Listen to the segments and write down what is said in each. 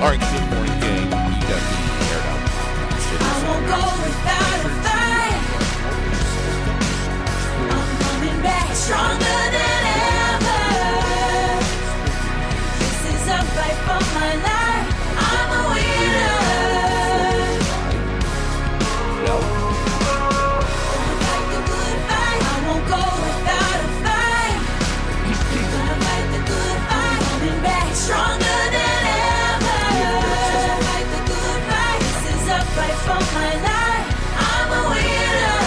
All right, good morning, gang. You got the aired out. I won't go without a fight. I'm coming back stronger than ever. This is a fight for my life. I'm a winner. Gonna fight the good fight. I won't go without a fight. Gonna fight the good fight. Coming back stronger than ever. Fight the good fight. This is a fight for my life. I'm a winner.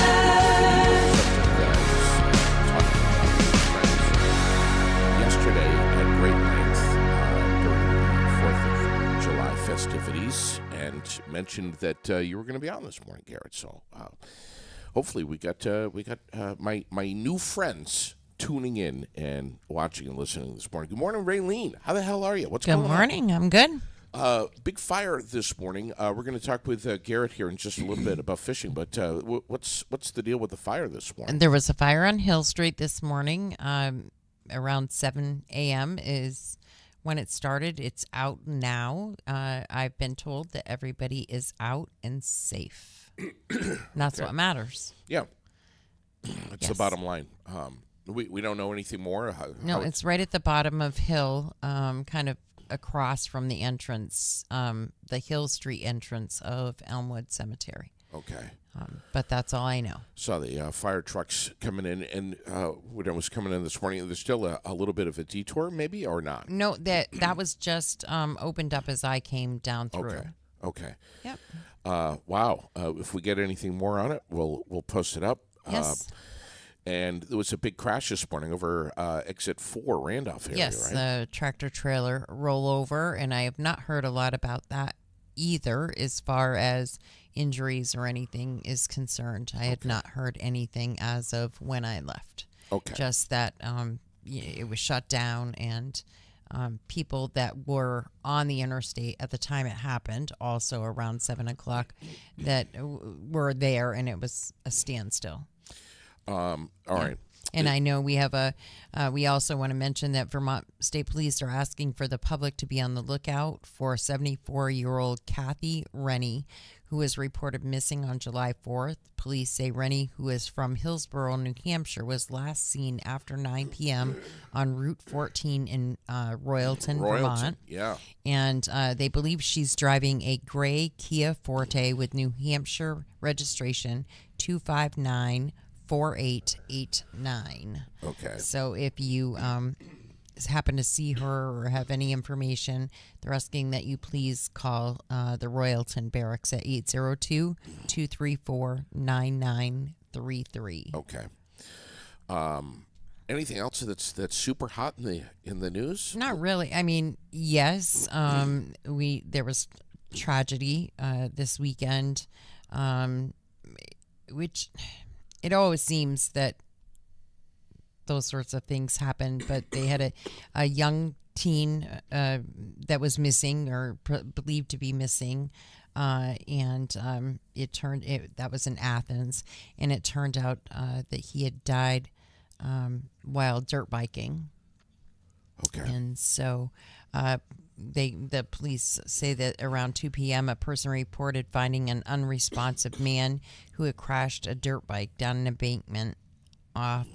Yesterday at great length during the 4th of July festivities and mentioned that you were going to be on this morning, Garrett. So hopefully we got my new friends tuning in and watching and listening this morning. Good morning, Raylene. How the hell are you? What's Good going morning. I'm good. on? Big fire this morning. We're going to talk with Garrett here in just a little bit about fishing. But what's the deal with the fire this morning? And there was a fire on Hill Street this morning. Around 7 a.m. is when it started. It's out now. I've been told that everybody is out and safe. And that's what matters. Yeah, that's the Yes. bottom line. We don't know anything more. No, it's right at the bottom of Hill, kind of across from the entrance, the Hill Street entrance of Elmwood Cemetery. okay. But that's all I know. Saw the fire trucks coming in, and when I was coming in this morning, there's still a little bit of a detour, maybe, or not? No, that was just opened up as I came down through. Okay. Yep. Wow. If we get anything more on it, we'll post it up. Yes. And there was a big crash this morning over exit 4 Randolph area, Yes, right? the tractor trailer rollover, and I have not heard a lot about that either as far as injuries or anything is concerned. I had not heard anything as of when I left. Okay. Just that it was shut down, and people that were on the interstate at the time it happened, also around 7 o'clock, that were there, and it was a standstill. All right. And I know we have we also want to mention that Vermont State Police are asking for the public to be on the lookout for 74-year-old Kathy Rennie, who was reported missing on July 4th. Police say Rennie, who is from Hillsborough, New Hampshire, was last seen after 9 p.m. on Route 14 in Royalton, Vermont. Yeah. And they believe she's driving a gray Kia Forte with New Hampshire registration 2594889. Okay. So if you happen to see her or have any information, they're asking that you please call the Royalton Barracks at 802-234-9933. Okay. Anything else that's super hot in the news? Not really. I mean, yes, there was tragedy this weekend, which it always seems that those sorts of things happen, but they had a young teen that was missing or believed to be missing, and that was in Athens, and it turned out that he had died while dirt biking. Okay. And so the police say that around 2 p.m. a person reported finding an unresponsive man who had crashed a dirt bike down an embankment off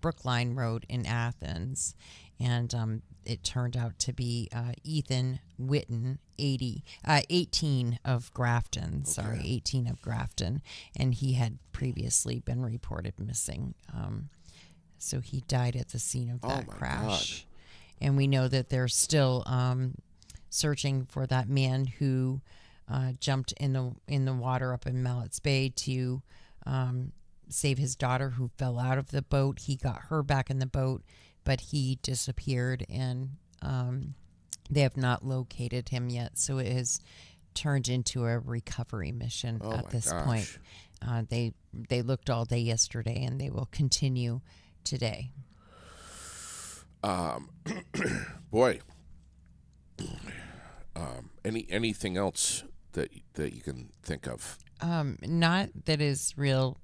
Brookline Road in Athens. And it turned out to be Ethan Witten, 18 of Grafton. Sorry, 18 of Grafton. And he had previously been reported missing. So he died at the scene of that crash. God. And we know that they're still searching for that man who jumped in the water up in Mallett's Bay to save his daughter who fell out of the boat. He got her back in the boat, but he disappeared, and they have not located him yet. So it has turned into a recovery mission at this point. They looked all day yesterday, and they will continue today. Boy. Anything else that you can think of? Not that is real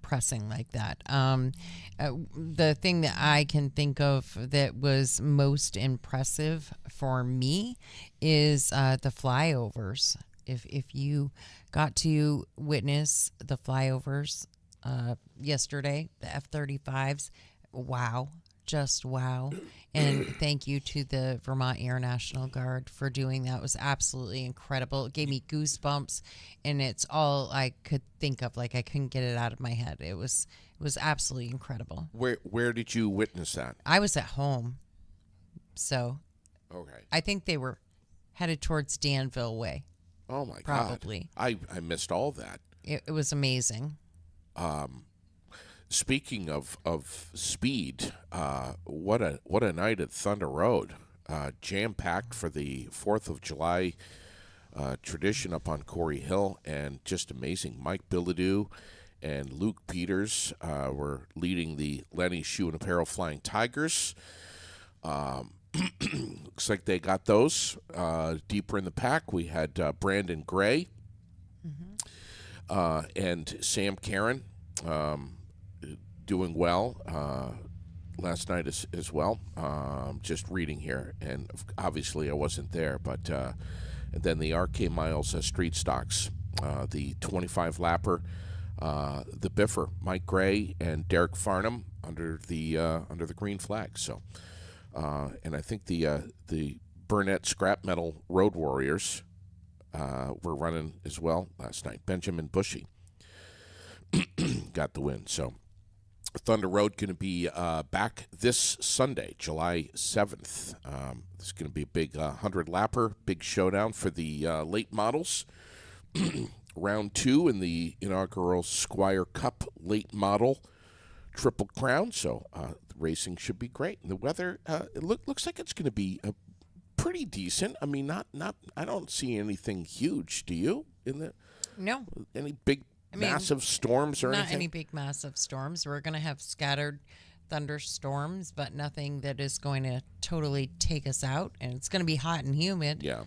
depressing like that. The thing that I can think of that was most impressive for me is the flyovers. If you got to witness the flyovers yesterday, the F-35s, wow, just wow. And thank you to the Vermont Air National Guard for doing that. It was absolutely incredible. It gave me goosebumps, and it's all I could think of. Like, I couldn't get it out of my head. It was absolutely incredible. Where did you witness that? I was at home, so Okay. I think they were headed towards Danville way. Oh my Probably. God. I missed all that. It was amazing. Speaking of speed, what a night at Thunder Road. Jam packed for the 4th of July tradition up on Corey Hill, and just amazing. Mike Bilodeau and Luke Peters were leading the Lenny Shoe and Apparel Flying Tigers. Looks like they got those. Deeper in the pack, we had Brandon Gray and Sam Karen doing well last night as well. Just reading here, and obviously I wasn't there, but and then the RK Miles Street Stocks, the 25 lapper, the Biffer, Mike Gray and Derek Farnham under the green flag. So, and I think the Burnett Scrap Metal Road Warriors were running as well last night. Benjamin Bushy got the win. So Thunder Road going to be back this Sunday, July 7th. It's going to be a big 100-lapper, big showdown for the late models. Round 2 in the inaugural Squire Cup late model Triple Crown. So the racing should be great. And the weather, it looks like it's going to be pretty decent. I mean, not. I don't see anything huge. Do you? No. Any big massive storms or not anything? any big massive storms. We're going to have scattered thunderstorms, but nothing that is going to totally take us out. And it's going to be hot and humid. Yeah.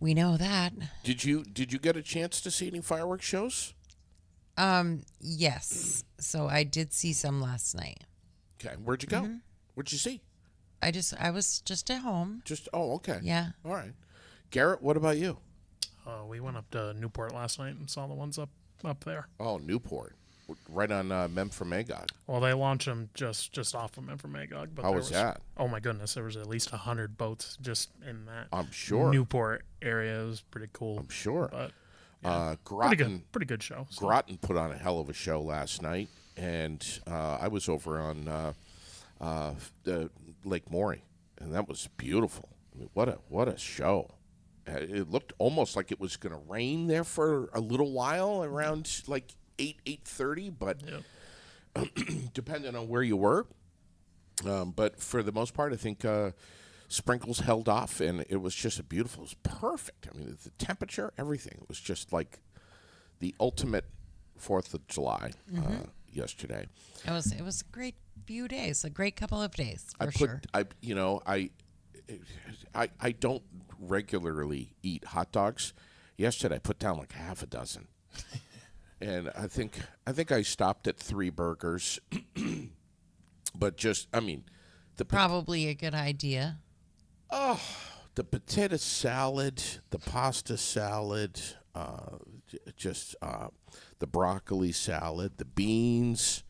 We know that. Did you get a chance to see any fireworks shows? Yes. So I did see some last night. Okay. Where'd you go? What'd you see? I was just at home. Okay. Yeah. All right. Garrett, what about you? We went up to Newport last night and saw the ones up there. Oh, Newport. Right on Memphremagog. Well, they launched them just off of Memphremagog. But How was that? Oh, my goodness. There was at least 100 boats just in that I'm sure. Newport area. It was pretty cool. I'm sure. But pretty good show. So. Groton put on a hell of a show last night, and I was over on the Lake Maury, and that was beautiful. I mean, what a show! It looked almost like it was going to rain there for a little while, around like 8:30, but depending on where you were. But for the most part, I think sprinkles held off, and it was just it was perfect. I mean, the temperature, everything. It was just like the ultimate 4th of July yesterday. It was a great few days, a great couple of days for sure. I don't regularly eat hot dogs. Yesterday, I put down like half a dozen. And I think I stopped at 3 burgers, but Probably a good idea. the potato salad, the pasta salad, the broccoli salad, the beans.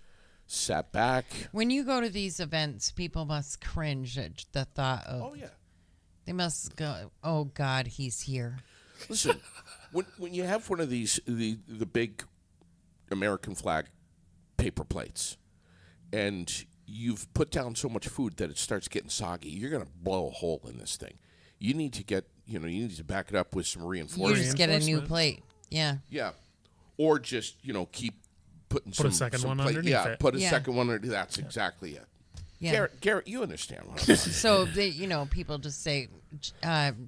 Sat back. When you go to these events, people must cringe at the thought of. Oh yeah. They must go, oh God, he's here. Listen, when you have one of these the big American flag paper plates, and you've put down so much food that it starts getting soggy, you're gonna blow a hole in this thing. You need to back it up with some You reinforcement. just get a new plate. Yeah. Yeah, or just keep putting Put a second one underneath Yeah, it. put a Yeah. second one underneath. That's exactly it. Yeah. Garrett, you understand what I'm saying. So people just say,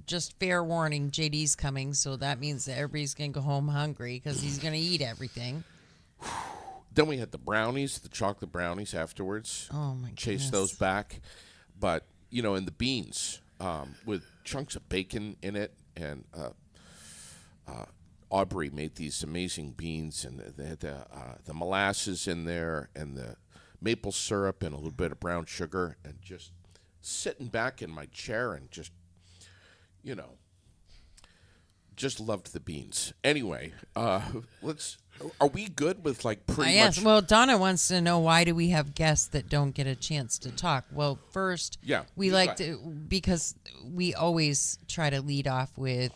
just fair warning, JD's coming, so that means that everybody's gonna go home hungry because he's gonna eat everything. Then we had the brownies, the chocolate brownies afterwards. Oh my Chase goodness. those back, but and the beans with chunks of bacon in it, and Aubrey made these amazing beans, and they had the molasses in there, and the maple syrup, and a little bit of brown sugar, and just sitting back in my chair and just, you know, just loved the beans. Anyway, let's. Are we good with like pretty Yes. much? Well, Donna wants to know, why do we have guests that don't get a chance to talk? Well, first, Yeah, we you like go to, because we always try to lead off with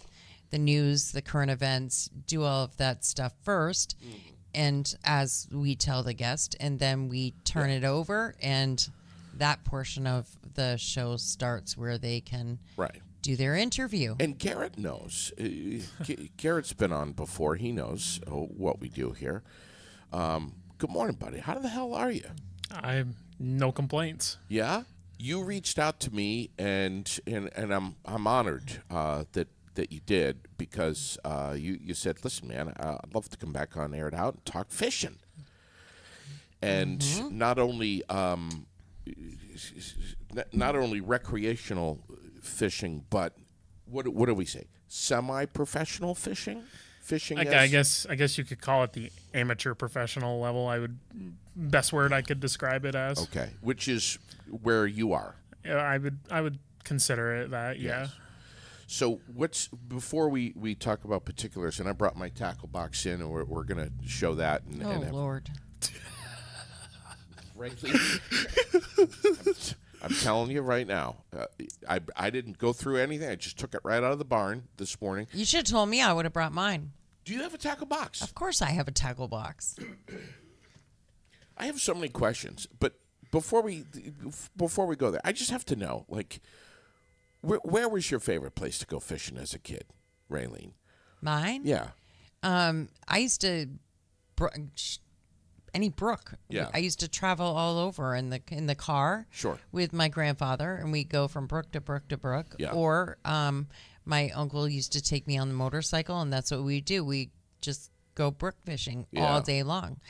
the news, the current events, do all of that stuff first, and as we tell the guest, and then we turn it over, and that portion of the show starts where they can Right. do their interview. And Garrett knows. Garrett's been on before. He knows what we do here. Good morning, buddy. How the hell are you? I have no complaints. Yeah, you reached out to me, and I'm honored that you did, because you said, listen, man, I'd love to come back on Air It Out and talk fishing, and not only recreational fishing, but what do we say? Semi-professional fishing. Fishing. I guess you could call it the amateur professional level. Best word I could describe it as. Okay, which is where you are. Yeah, I would consider it that. Yeah. Yes. So before we talk about particulars, and I brought my tackle box in, and we're gonna show that. And, Oh, and Lord. frankly, I'm telling you right now, I didn't go through anything. I just took it right out of the barn this morning. You should have told me. I would have brought mine. Do you have a tackle box? Of course I have a tackle box. I have so many questions, but before we go there, I just have to know, like, where was your favorite place to go fishing as a kid, Raylene? Mine? Yeah. I used to any brook. Yeah. I used to travel all over in the car. Sure. With my grandfather, and we go from brook to brook to brook. Yeah. Or my uncle used to take me on the motorcycle, and that's what we do. We just go brook fishing Yeah. all day long.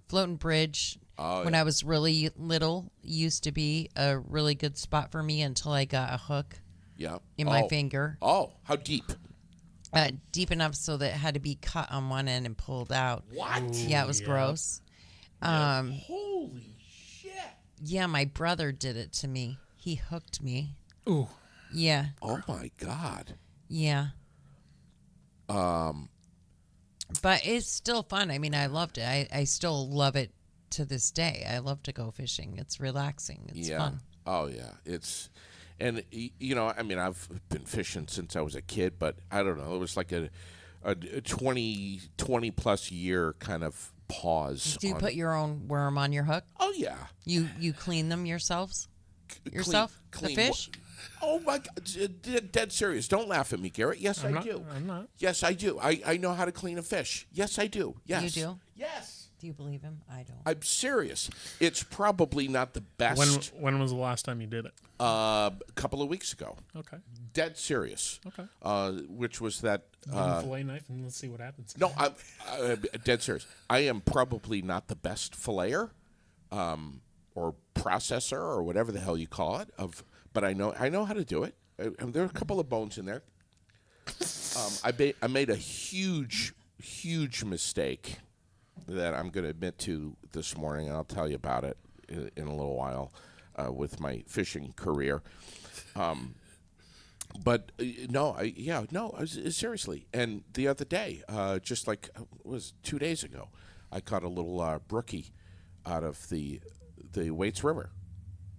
Floating Bridge. Oh, when yeah. I was really little, used to be a really good spot for me until I got a hook Yeah. in my finger. Oh, how deep? Deep enough so that it had to be cut on one end and pulled out. What? Yeah, it was yeah. gross. Holy shit! Yeah, my brother did it to me. He hooked me. Ooh. Yeah, Oh my god. yeah. But it's still fun. I mean, I loved it. I still love it to this day. I love to go fishing. It's relaxing. It's Yeah. fun. Oh yeah. You know, I mean, I've been fishing since I was a kid, but I don't know. It was like a 20 plus year kind of pause. Do you on- put your own worm on your hook? Oh yeah. You clean them yourselves? Yourself? Clean the fish? Oh my god, dead serious. Don't laugh at me, Garrett. Yes, I'm I not, do. I'm not. Yes, I do. I know how to clean a fish. Yes, I do. Yes. You do? Yes. Do you believe him? I don't. I'm serious. It's probably not the best. When was the last time you did it? A couple of weeks ago. Okay. Dead serious. Okay. Which was that. Give him a fillet knife and let's see what happens. No, I'm dead serious. I am probably not the best filleter, or processor, or whatever the hell you call it. But I know how to do it. There are a couple of bones in there. I made a huge mistake that I'm going to admit to this morning, and I'll tell you about it in a little while with my fishing career. But seriously. And the other day, just like it was 2 days ago, I caught a little brookie out of the Waits River,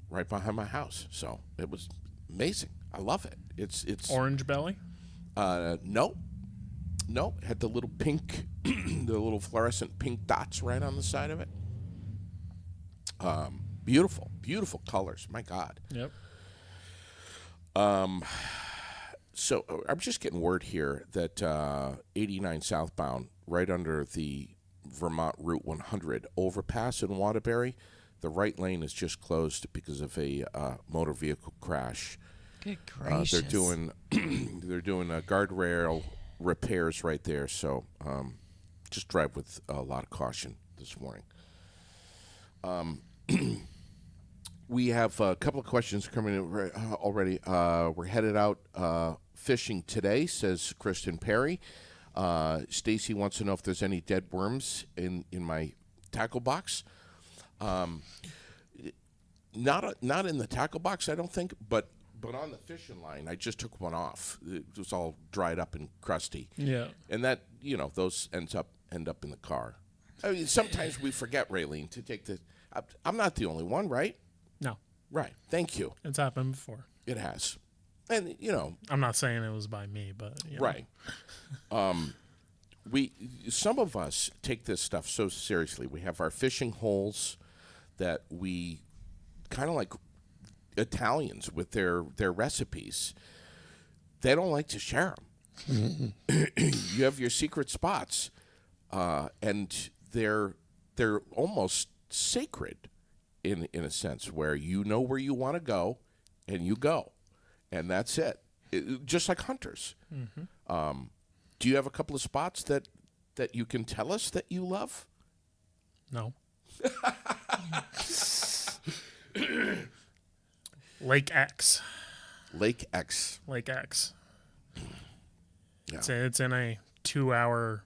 right behind my house. So it was amazing. I love it. It's Orange belly? no, it had the little pink, the little fluorescent pink dots right on the side of it. Beautiful colors. My God. Yep. So I'm just getting word here that 89 southbound, right under the Vermont Route 100 overpass in Waterbury, the right lane is just closed because of a motor vehicle crash. Good gracious. They're doing guardrail repairs right there, so just drive with a lot of caution this morning. We have a couple of questions coming in already. We're headed out fishing today, says Kristen Perry. Stacy wants to know if there's any dead worms in my tackle box. Not in the tackle box, I don't think, but on the fishing line, I just took one off. It was all dried up and crusty. Yeah. And that, those end up in the car. I mean, sometimes we forget, Raylene, to take the. I'm not the only one, right? No, Right. Thank you. it's happened before. It has, and I'm not saying it was by me, but right. Some of us take this stuff so seriously. We have our fishing holes that we kind of like Italians with their recipes. They don't like to share them. You have your secret spots, and they're almost sacred in a sense, where where you want to go, and you go, and that's it. Just like hunters. Do you have a couple of spots that you can tell us that you love? No. Lake X. Lake X. Lake X. Yeah. It's in a 2-hour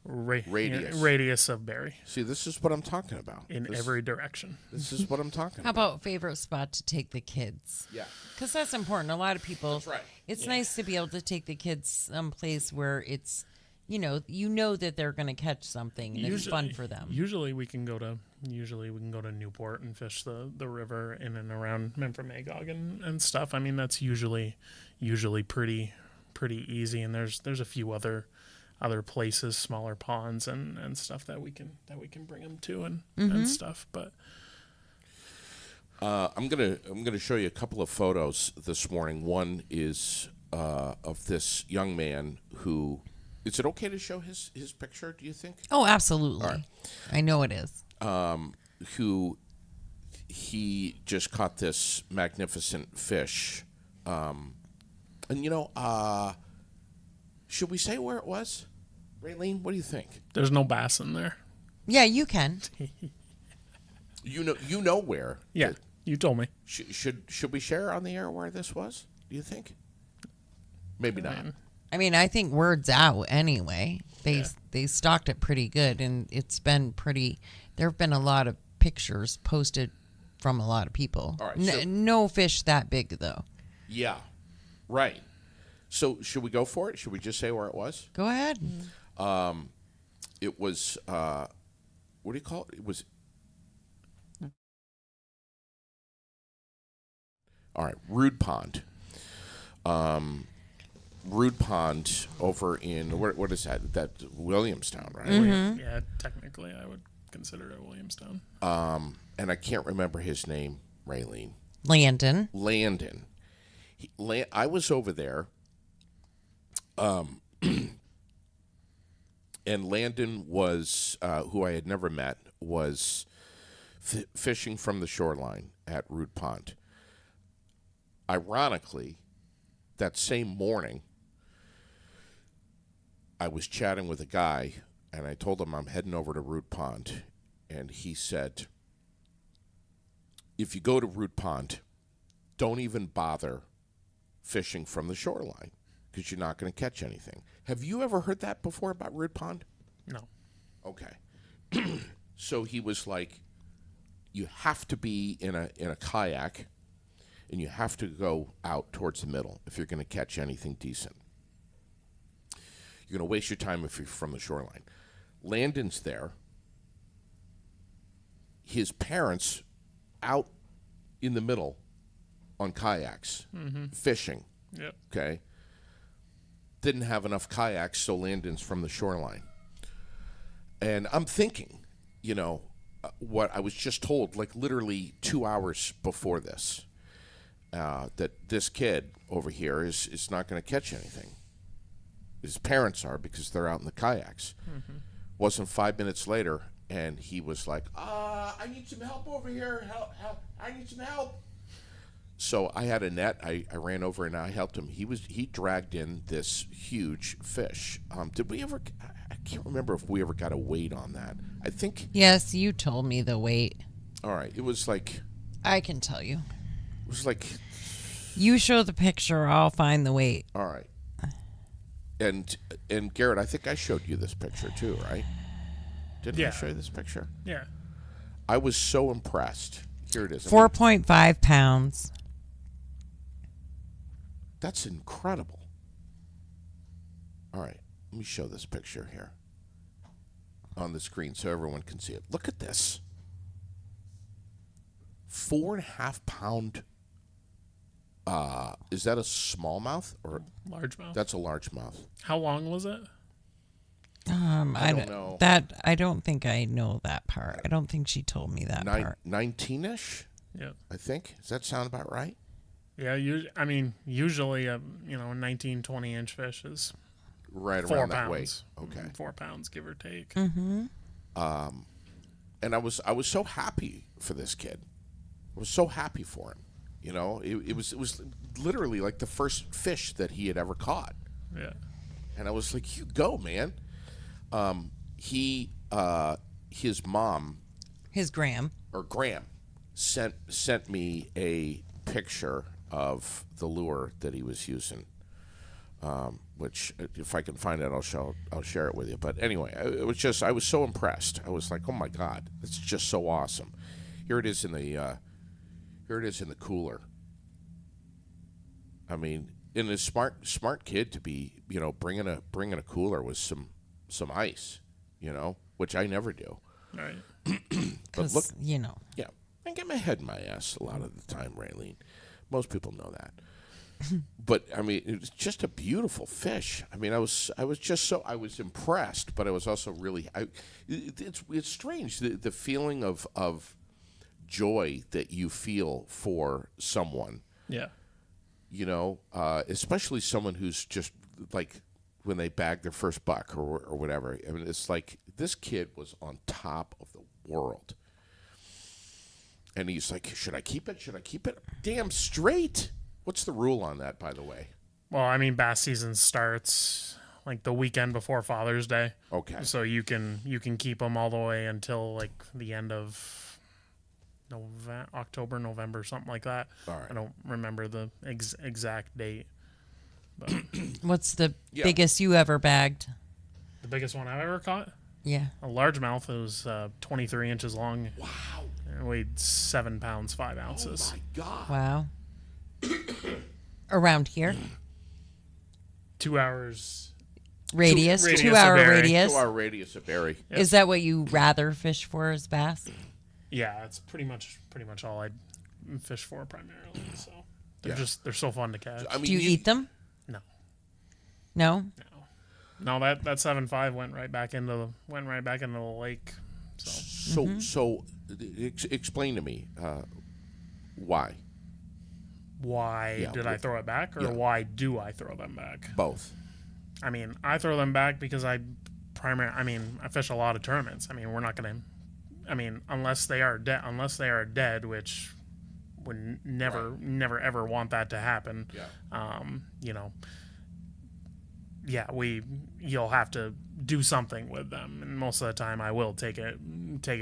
Radius. radius of Barrie See, this is what I'm talking about. in every direction. This is what I'm talking How about. about favorite spot to take the kids? Yeah. Because that's important. A lot of people. That's right. It's nice to be able to take the kids someplace where it's, that they're going to catch something and it's fun for them. Usually we can go to Newport and fish the river in and around Memphremagog and stuff. I mean, that's usually pretty easy, and there's a few other places, smaller ponds and stuff that we can bring them to and stuff. But I'm gonna show you a couple of photos this morning. One is of this young man who. Is it okay to show his picture? Do you think? Oh, absolutely. All right. I know it is. Who he just caught this magnificent fish, and should we say where it was? Raylene, what do you think? there's no bass in there. Yeah, you can. You know where? Yeah, you told me. Should we share on the air where this was? Do you think? Maybe not. I mean, I think word's out anyway. They stocked it pretty good, and it's been pretty. There have been a lot of pictures posted from a lot of people. All right, so- No fish that big though. Yeah, right. So should we go for it? Should we just say where it was? Go ahead. It was. What do you call it? It was. All right, Rude Pond. Rude Pond over in what is that? That Williamstown, right? Yeah, technically I would consider it Williamstown. And I can't remember his name, Raylene. Landon. I was over there, and Landon was, who I had never met, was fishing from the shoreline at Rude Pond. Ironically, that same morning, I was chatting with a guy, and I told him I'm heading over to Rude Pond, and he said, if you go to Rude Pond, don't even bother fishing from the shoreline because you're not going to catch anything. Have you ever heard that before about Rude Pond? No. Okay. So he was like, you have to be in a kayak, and you have to go out towards the middle if you're going to catch anything decent. You're going to waste your time if you're from the shoreline. Landon's there. His parents out in the middle on kayaks, fishing. Yep. Okay. Didn't have enough kayaks, so Landon's from the shoreline. And I'm thinking, what I was just told, like literally 2 hours before this, that this kid over here is not going to catch anything. His parents are, because they're out in the kayaks. Wasn't 5 minutes later, and he was like, I need some help over here. Help. I need some help. So I had a net. I ran over and I helped him. He dragged in this huge fish. Did we ever? I can't remember if we ever got a weight on that. I think. Yes, you told me the weight. All right. It was like. I can tell you. It was like You show the picture, I'll find the weight. All right. And Garrett, I think I showed you this picture too, right? Didn't I Yeah. show you this picture? Yeah. I was so impressed. Here it is. 4.5 pounds. That's incredible. All right, let me show this picture here on the screen so everyone can see it. Look at this. 4.5 pound. Is that a smallmouth or Largemouth. that's a largemouth? How long was it? I don't know. That I don't think I know that part. I don't think she told me that part. 19-ish, Yeah. I think. Does that sound about right? Yeah. Usually a 19, 20-inch fish is Right 4 around pounds. that weight. Okay. 4 pounds, give or take. Mm-hmm. And I was so happy for this kid. I was so happy for him. You know, it was literally like the first fish that he had ever caught. Yeah. And I was like, "You go, man." His mom His Graham. or Graham sent me a picture of the lure that he was using. Which, if I can find it, I'll share it with you. But anyway, I was so impressed. I was like, "Oh my God, it's just so awesome." Here it is in the cooler. I mean, and a smart kid to be, bringing a cooler with some ice, which I never do. Right. Because, look- you know. Yeah, I get my head in my ass a lot of the time, Raylene. Most people know that. But I mean, it was just a beautiful fish. I mean, I was impressed, but I was also really. It's strange the feeling of joy that you feel for someone. Yeah. Especially someone who's just like when they bag their first buck or whatever. I mean, it's like this kid was on top of the world. And he's like, should I keep it? Should I keep it? Damn straight. What's the rule on that, by the way? Well, I mean, bass season starts like the weekend before Father's Day. Okay. So you can keep them all the way until like the end of October, November, something like that. All right. I don't remember the exact date. But What's the Yeah. biggest you ever bagged? the biggest one I've ever caught, Yeah. a largemouth, it was 23 inches long. Wow. And weighed 7 pounds 5 ounces. Oh, my God. Wow. Around here? 2 hours. Radius? radius 2 of hour Barry. radius? 2 hour radius of Barry. Yep. Is that what you rather fish for as bass? Yeah, that's pretty much all I fish for primarily. So they're Yeah. they're so fun to catch. I mean, Do you eat them? No. No? No, that 7.5 went right back into the lake. So So explain to me why. why Yeah, did I throw it back, or yeah. why do I throw them back? Both. I mean, I throw them back because I fish a lot of tournaments. I mean, we're not gonna. I mean, unless they are dead, which would never ever want that to happen. Yeah. You'll have to do something with them, and most of the time I will take it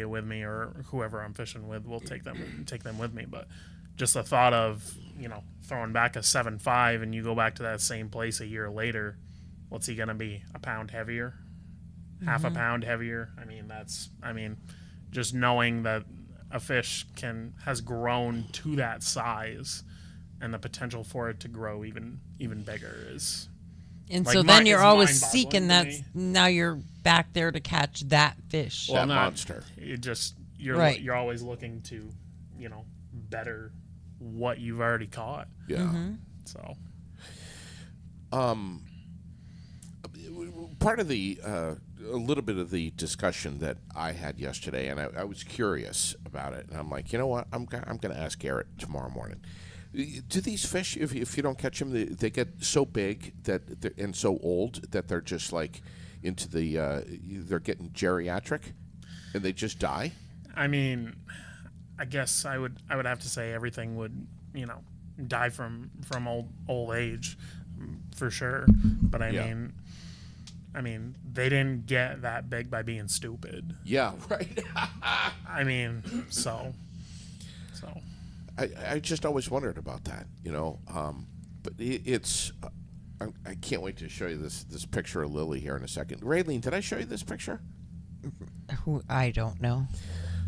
with me, or whoever I'm fishing with will take them with me. But just the thought of throwing back a 7.5 and you go back to that same place a year later, what's he gonna be? A pound heavier, half a pound heavier. I mean, just knowing that a fish has grown to that size, and the potential for it to grow even bigger is. And Like so mine then you're is always mind-boggling seeking to that. me. Now you're back there to catch that fish. That monster. You're Right. you're always looking to better what you've already caught. Yeah. So Part of the a little bit of the discussion that I had yesterday, and I was curious about it, and I'm like, you know what? I'm going to ask Garrett tomorrow morning. Do these fish, if you don't catch them, they get so big and so old that they're just like into they're getting geriatric, and they just die? I mean, I guess I would have to say everything would die from old age, for sure. But Yeah. I mean, they didn't get that big by being stupid. Yeah, right. I mean, so I just always wondered about that, but it's. I can't wait to show you this picture of Lily here in a second. Raylene, did I show you this picture? Who I don't know.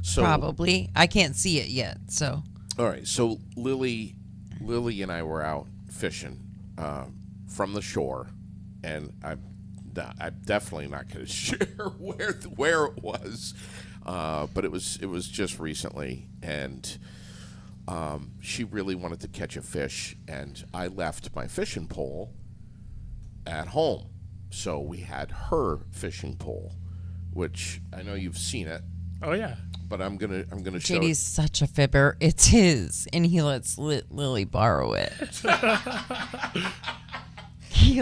So, Probably. I can't see it yet. So all right. So Lily and I were out fishing from the shore, and I'm definitely not going to share where it was, but it was just recently, and she really wanted to catch a fish, and I left my fishing pole at home, so we had her fishing pole, which I know you've seen it, Oh yeah. but I'm gonna show JD's such a fibber. It's his, and he lets Lily borrow it. he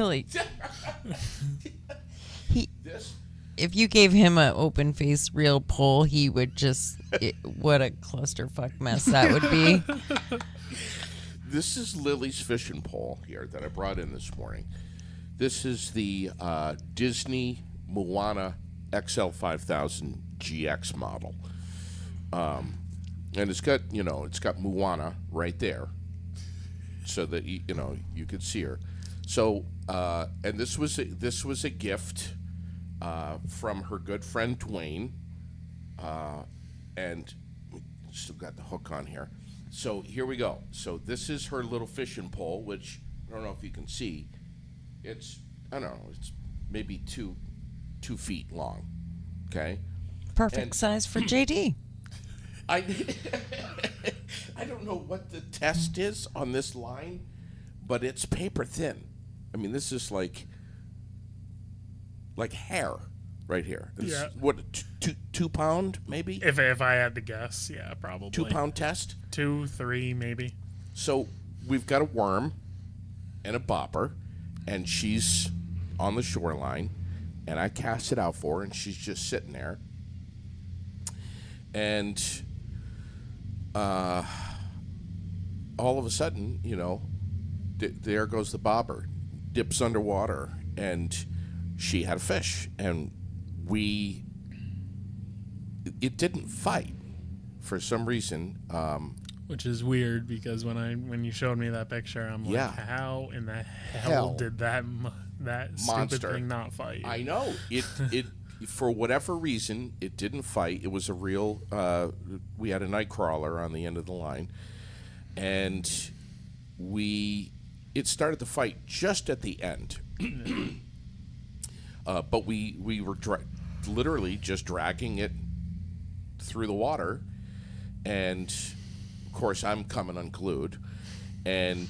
this. if you gave him an open face real pole, he would what a clusterfuck mess that would be. This is Lily's fishing pole here that I brought in this morning. This is the Disney Moana XL5000 GX model, and it's got Moana right there, so that you could see her. So and this was a gift from her good friend Dwayne, and we still got the hook on here. So here we go. So this is her little fishing pole, which I don't know if you can see. It's it's maybe two feet long. Okay. Perfect size for JD. I don't know what the test is on this line, but it's paper thin. I mean, this is like hair right here. It's, Yeah. What, 2 pound maybe? If I had to guess, yeah, probably 2 pound test? 2, 3, maybe. So we've got a worm and a bobber, and she's on the shoreline, and I cast it out for her, and she's just sitting there. And all of a sudden, there goes the bobber, dips underwater, and she had a fish, and it didn't fight for some reason. Which is weird because when you showed me that picture, I'm like, Yeah. how in the hell Hell. did that Monster. stupid thing not fight? I know it. For whatever reason, it didn't fight. It was a real. We had a night crawler on the end of the line, and it started to fight just at the end. But we were literally just dragging it through the water, and of course I'm coming unglued, and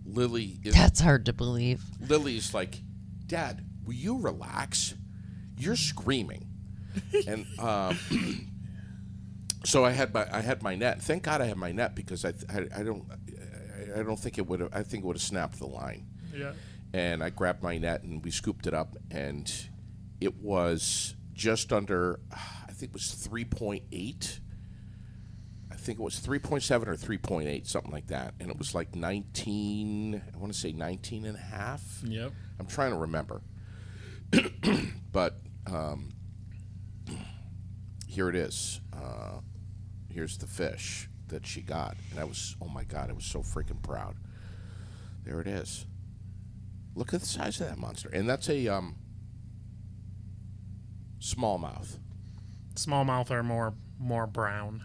That's hard to believe. Lily's like, Dad, will you relax? You're screaming. And so I had my net. Thank God I had my net, because I don't think it would have. I think it would have snapped the line. Yeah. And I grabbed my net and we scooped it up, and it was just under. I think it was 3.8. I think it was 3.7 or 3.8, something like that. And it was like 19. I want to say 19 and a half. Yep. I'm trying to remember. But here it is. Here's the fish that she got. And I was, oh my God, I was so freaking proud. There it is. Look at the size of that monster. And that's a smallmouth. Smallmouth are more brown,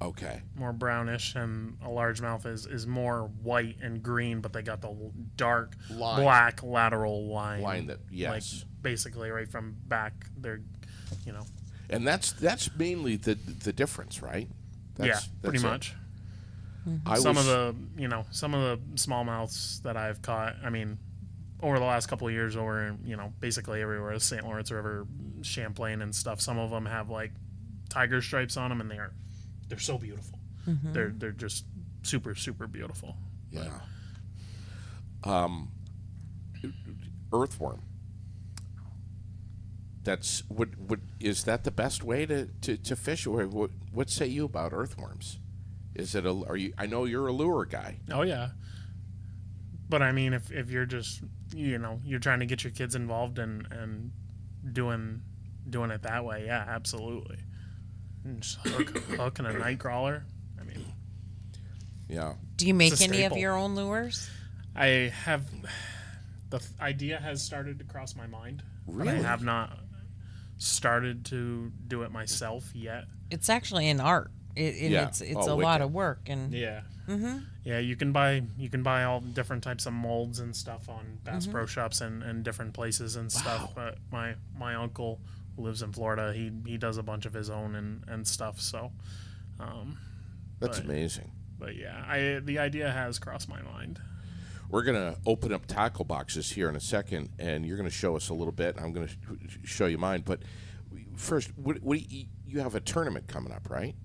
Okay. more brownish, and a largemouth is more white and green, but they got the dark Line. black lateral line. Line that, yes. Like basically right from back. They're, And that's mainly the difference, right? yeah, pretty it. much. Some of the smallmouths that I've caught, I mean, over the last couple of years, over basically everywhere, St. Lawrence River, Champlain, and stuff. Some of them have like tiger stripes on them, and they're so beautiful. They're just super, super beautiful. Yeah. Earthworm. That's is that the best way to fish? Or what say you about earthworms? Is it I know you're a lure guy. Oh yeah. But I mean, if you're just you're trying to get your kids involved and doing it that way, yeah, absolutely. And just hook and a night crawler. I mean, Yeah. Do you make It's a any of staple. your own lures? I have idea has started to cross my mind, but I Really? have not started to do it myself yet. It's actually an art. And Yeah. it's Oh, a lot wicked. of work. And Yeah. Yeah, you can buy all different types of molds and stuff on Bass Pro Shops and different places and stuff. But my uncle who lives in Florida, he does a bunch of his own and stuff. So, That's but- amazing. but yeah, the idea has crossed my mind. We're going to open up tackle boxes here in a second, and you're going to show us a little bit. I'm going to show you mine. But first, what you have a tournament coming up, right?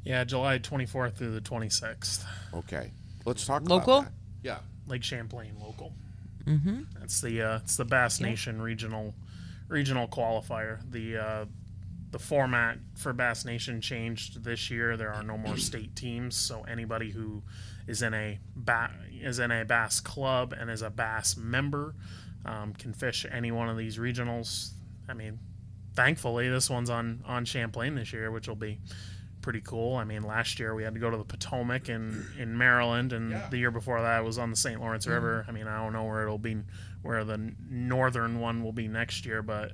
Yeah, July 24th through the 26th, Okay. Let's talk Local? about that. Yeah. Lake Champlain local. Mm-hmm. It's the Bass Nation regional qualifier. The format for Bass Nation changed this year. There are no more state teams, so anybody who is in a Bass club and is a Bass member can fish any one of these regionals. I mean, thankfully this one's on Champlain this year, which will be pretty cool. I mean, last year we had to go to the Potomac in Maryland, and the year before that it was on the St. Lawrence River. I mean, I don't know where the northern one will be next year, but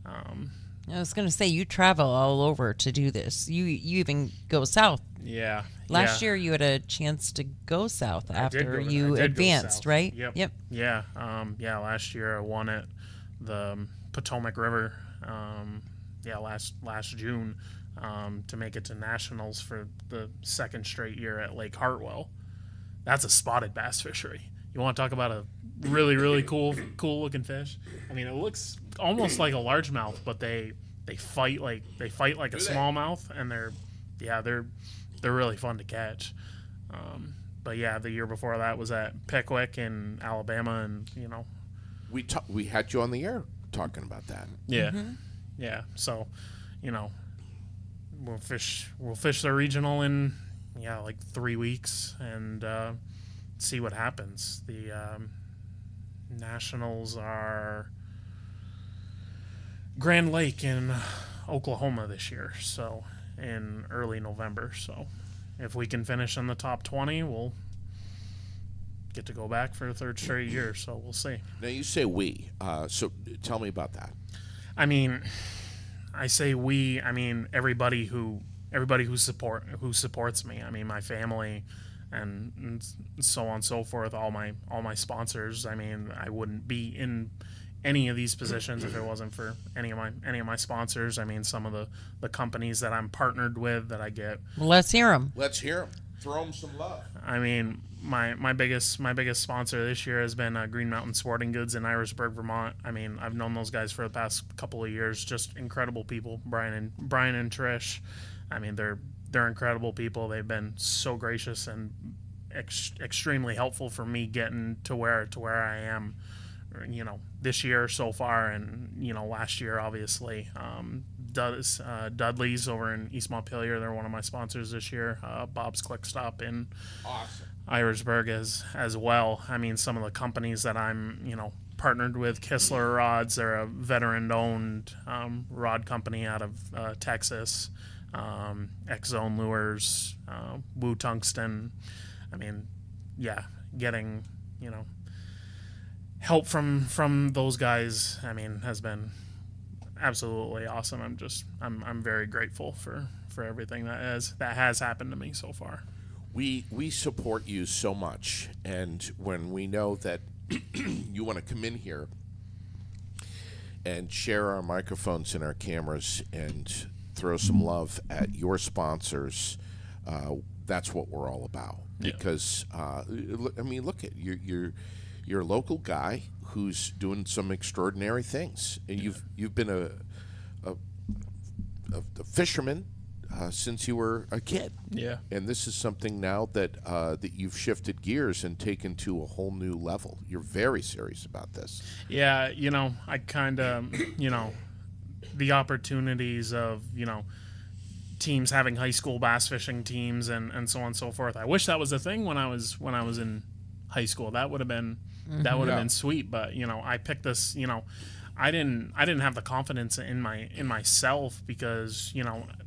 I was going to say, you travel all over to do this. You even go south. yeah. Last year you had a chance to go south I did after go- you I did go advanced, south. right? Yep. Yep. Yeah. Last year I won at the Potomac River. Last June, to make it to nationals for the second straight year at Lake Hartwell. That's a spotted bass fishery. You want to talk about a really, really cool looking fish? I mean, it looks almost like a largemouth, but they fight like a smallmouth, and they're really fun to catch. But yeah, the year before that was at Pickwick in Alabama, and We had you on the air talking about that. yeah, yeah. So, we'll fish the regional in like 3 weeks and see what happens. The nationals are Grand Lake in Oklahoma this year, so in early November. So if we can finish in the top 20, we'll get to go back for a third straight year. So we'll see. Now you say we. So tell me about that. I mean, I say we. I mean everybody who supports me. I mean my family, and so on and so forth. All my sponsors. I mean, I wouldn't be in any of these positions if it wasn't for any of my sponsors. I mean, some of the companies that I'm partnered with that I get. Well, let's hear them. Let's hear them. Throw them some love. I mean, my biggest sponsor this year has been Green Mountain Sporting Goods in Irisburg, Vermont. I mean, I've known those guys for the past couple of years. Just incredible people, Brian and Trish. I mean, they're incredible people. They've been so gracious and extremely helpful for me getting to where I am. This year so far, and last year obviously. Dudley's over in East Montpelier. They're one of my sponsors this year. Bob's Quick Stop in Awesome. Irisburg as well. I mean, some of the companies that I'm partnered with, Kistler Rods. They're a veteran-owned rod company out of Texas. X-Zone Lures, Woo Tungsten. I mean, yeah, getting help from those guys. I mean, has been absolutely awesome. I'm very grateful for everything that has happened to me so far. We support you so much, and when we know that you want to come in here and share our microphones and our cameras and throw some love at your sponsors, that's what we're all about. Yeah. Because I mean, look at you're a local guy who's doing some extraordinary things, and you've been a fisherman since you were a kid. Yeah. And this is something now that that you've shifted gears and taken to a whole new level. You're very serious about this. Yeah, I kind of, the opportunities of, teams having high school bass fishing teams and so on and so forth. I wish that was a thing when I was in high school. That would have been been sweet, but I picked this, I didn't have the confidence in myself because,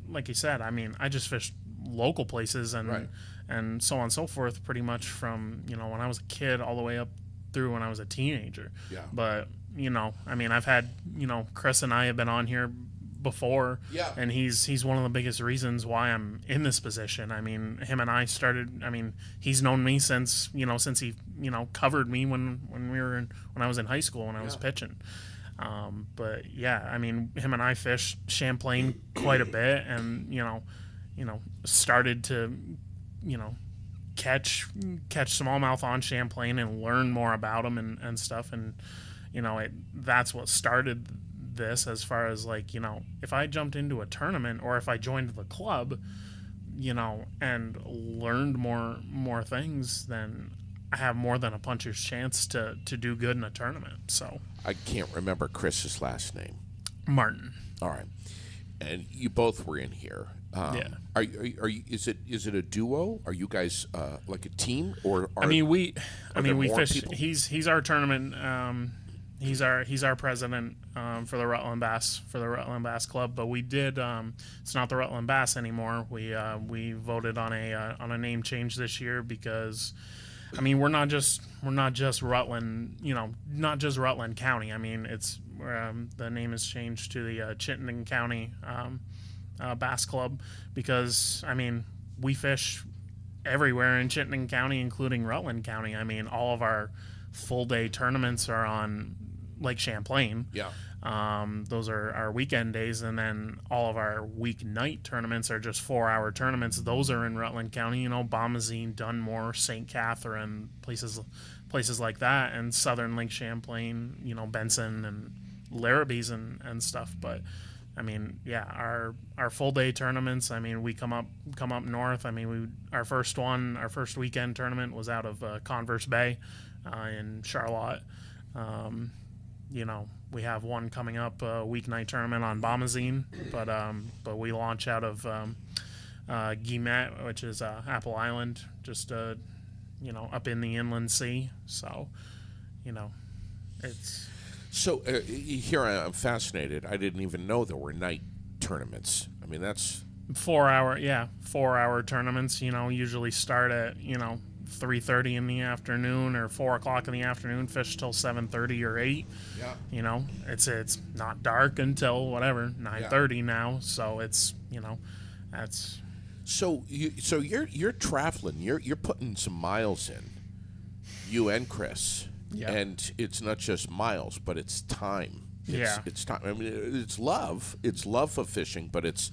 like you said, I mean, I just fished local places and Right. and so on and so forth, pretty much from, you know, when I was a kid all the way up through when I was a teenager. Yeah. But, you know, I mean, I've had, you know, Chris and I have been on here before. Yeah. And he's one of the biggest reasons why I'm in this position. I mean, him and I started, I mean, he's known me since he, you know, covered me when I was in high school, when I was pitching. But yeah, I mean, him and I fished Champlain quite a bit, and you know, started to, you know, catch smallmouth on Champlain and learn more about them and stuff. And you know, that's what started this, as far as like, you know, if I jumped into a tournament or if I joined the club, you know, and learned more things, then I have more than a puncher's chance to do good in a tournament. So I can't remember Chris's last name. Martin. All right, and you both were in here. Yeah. Are you? Is it a duo? Are you guys like a team, or are, we there more fish. people? He's our tournament. He's our president for the Rutland Bass Club. But we did. It's not the Rutland Bass anymore. We voted on a name change this year because, I mean, we're not just Rutland. You know, not just Rutland County. I mean, it's the name is changed to the Chittenden County Bass Club, because I mean, we fish everywhere in Chittenden County, including Rutland County. I mean, all of our full day tournaments are on Lake Champlain. Yeah. Those are our weekend days, and then all of our weeknight tournaments are just 4-hour tournaments. Those are in Rutland County, you know, Bombazine, Dunmore, St. Catherine, places like that, and southern Lake Champlain, you know, Benson and Larrabee's and stuff. But I mean, yeah, our full day tournaments, I mean, we come up north. I mean, our first weekend tournament was out of Converse Bay in Charlotte. You know, we have one coming up, a weeknight tournament on Bombazine, but we launch out of Guillemette, which is Apple Island, just you know, up in the inland sea. So, you know, it's. So here I'm fascinated. I didn't even know there were night tournaments. I mean, that's 4-hour tournaments, you know, usually start at, you know, 3:30 in the afternoon or 4 o'clock in the afternoon, fish till 7:30 or 8. yeah. You know, it's not dark until whatever 9:30 now, so it's, you know, that's. So you're traveling. You're putting some miles in. You and Chris. Yeah. And it's not just miles, but it's time. Yeah. It's time. I mean, it's love. It's love of fishing, but it's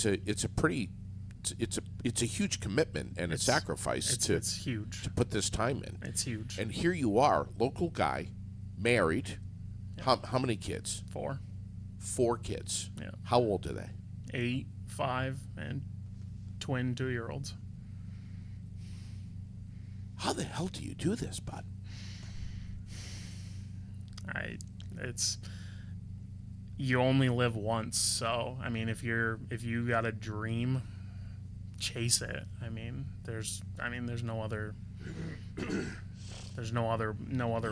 a huge commitment and a sacrifice It's huge. to put this time in. It's huge. And here you are, local guy, married. How many kids? 4, 4 kids. Yeah. How old are they? 8, 5, and twin 2-year-olds. How the hell do you do this, bud? You only live once, so I mean, if you got a dream, chase it. I mean, there's no other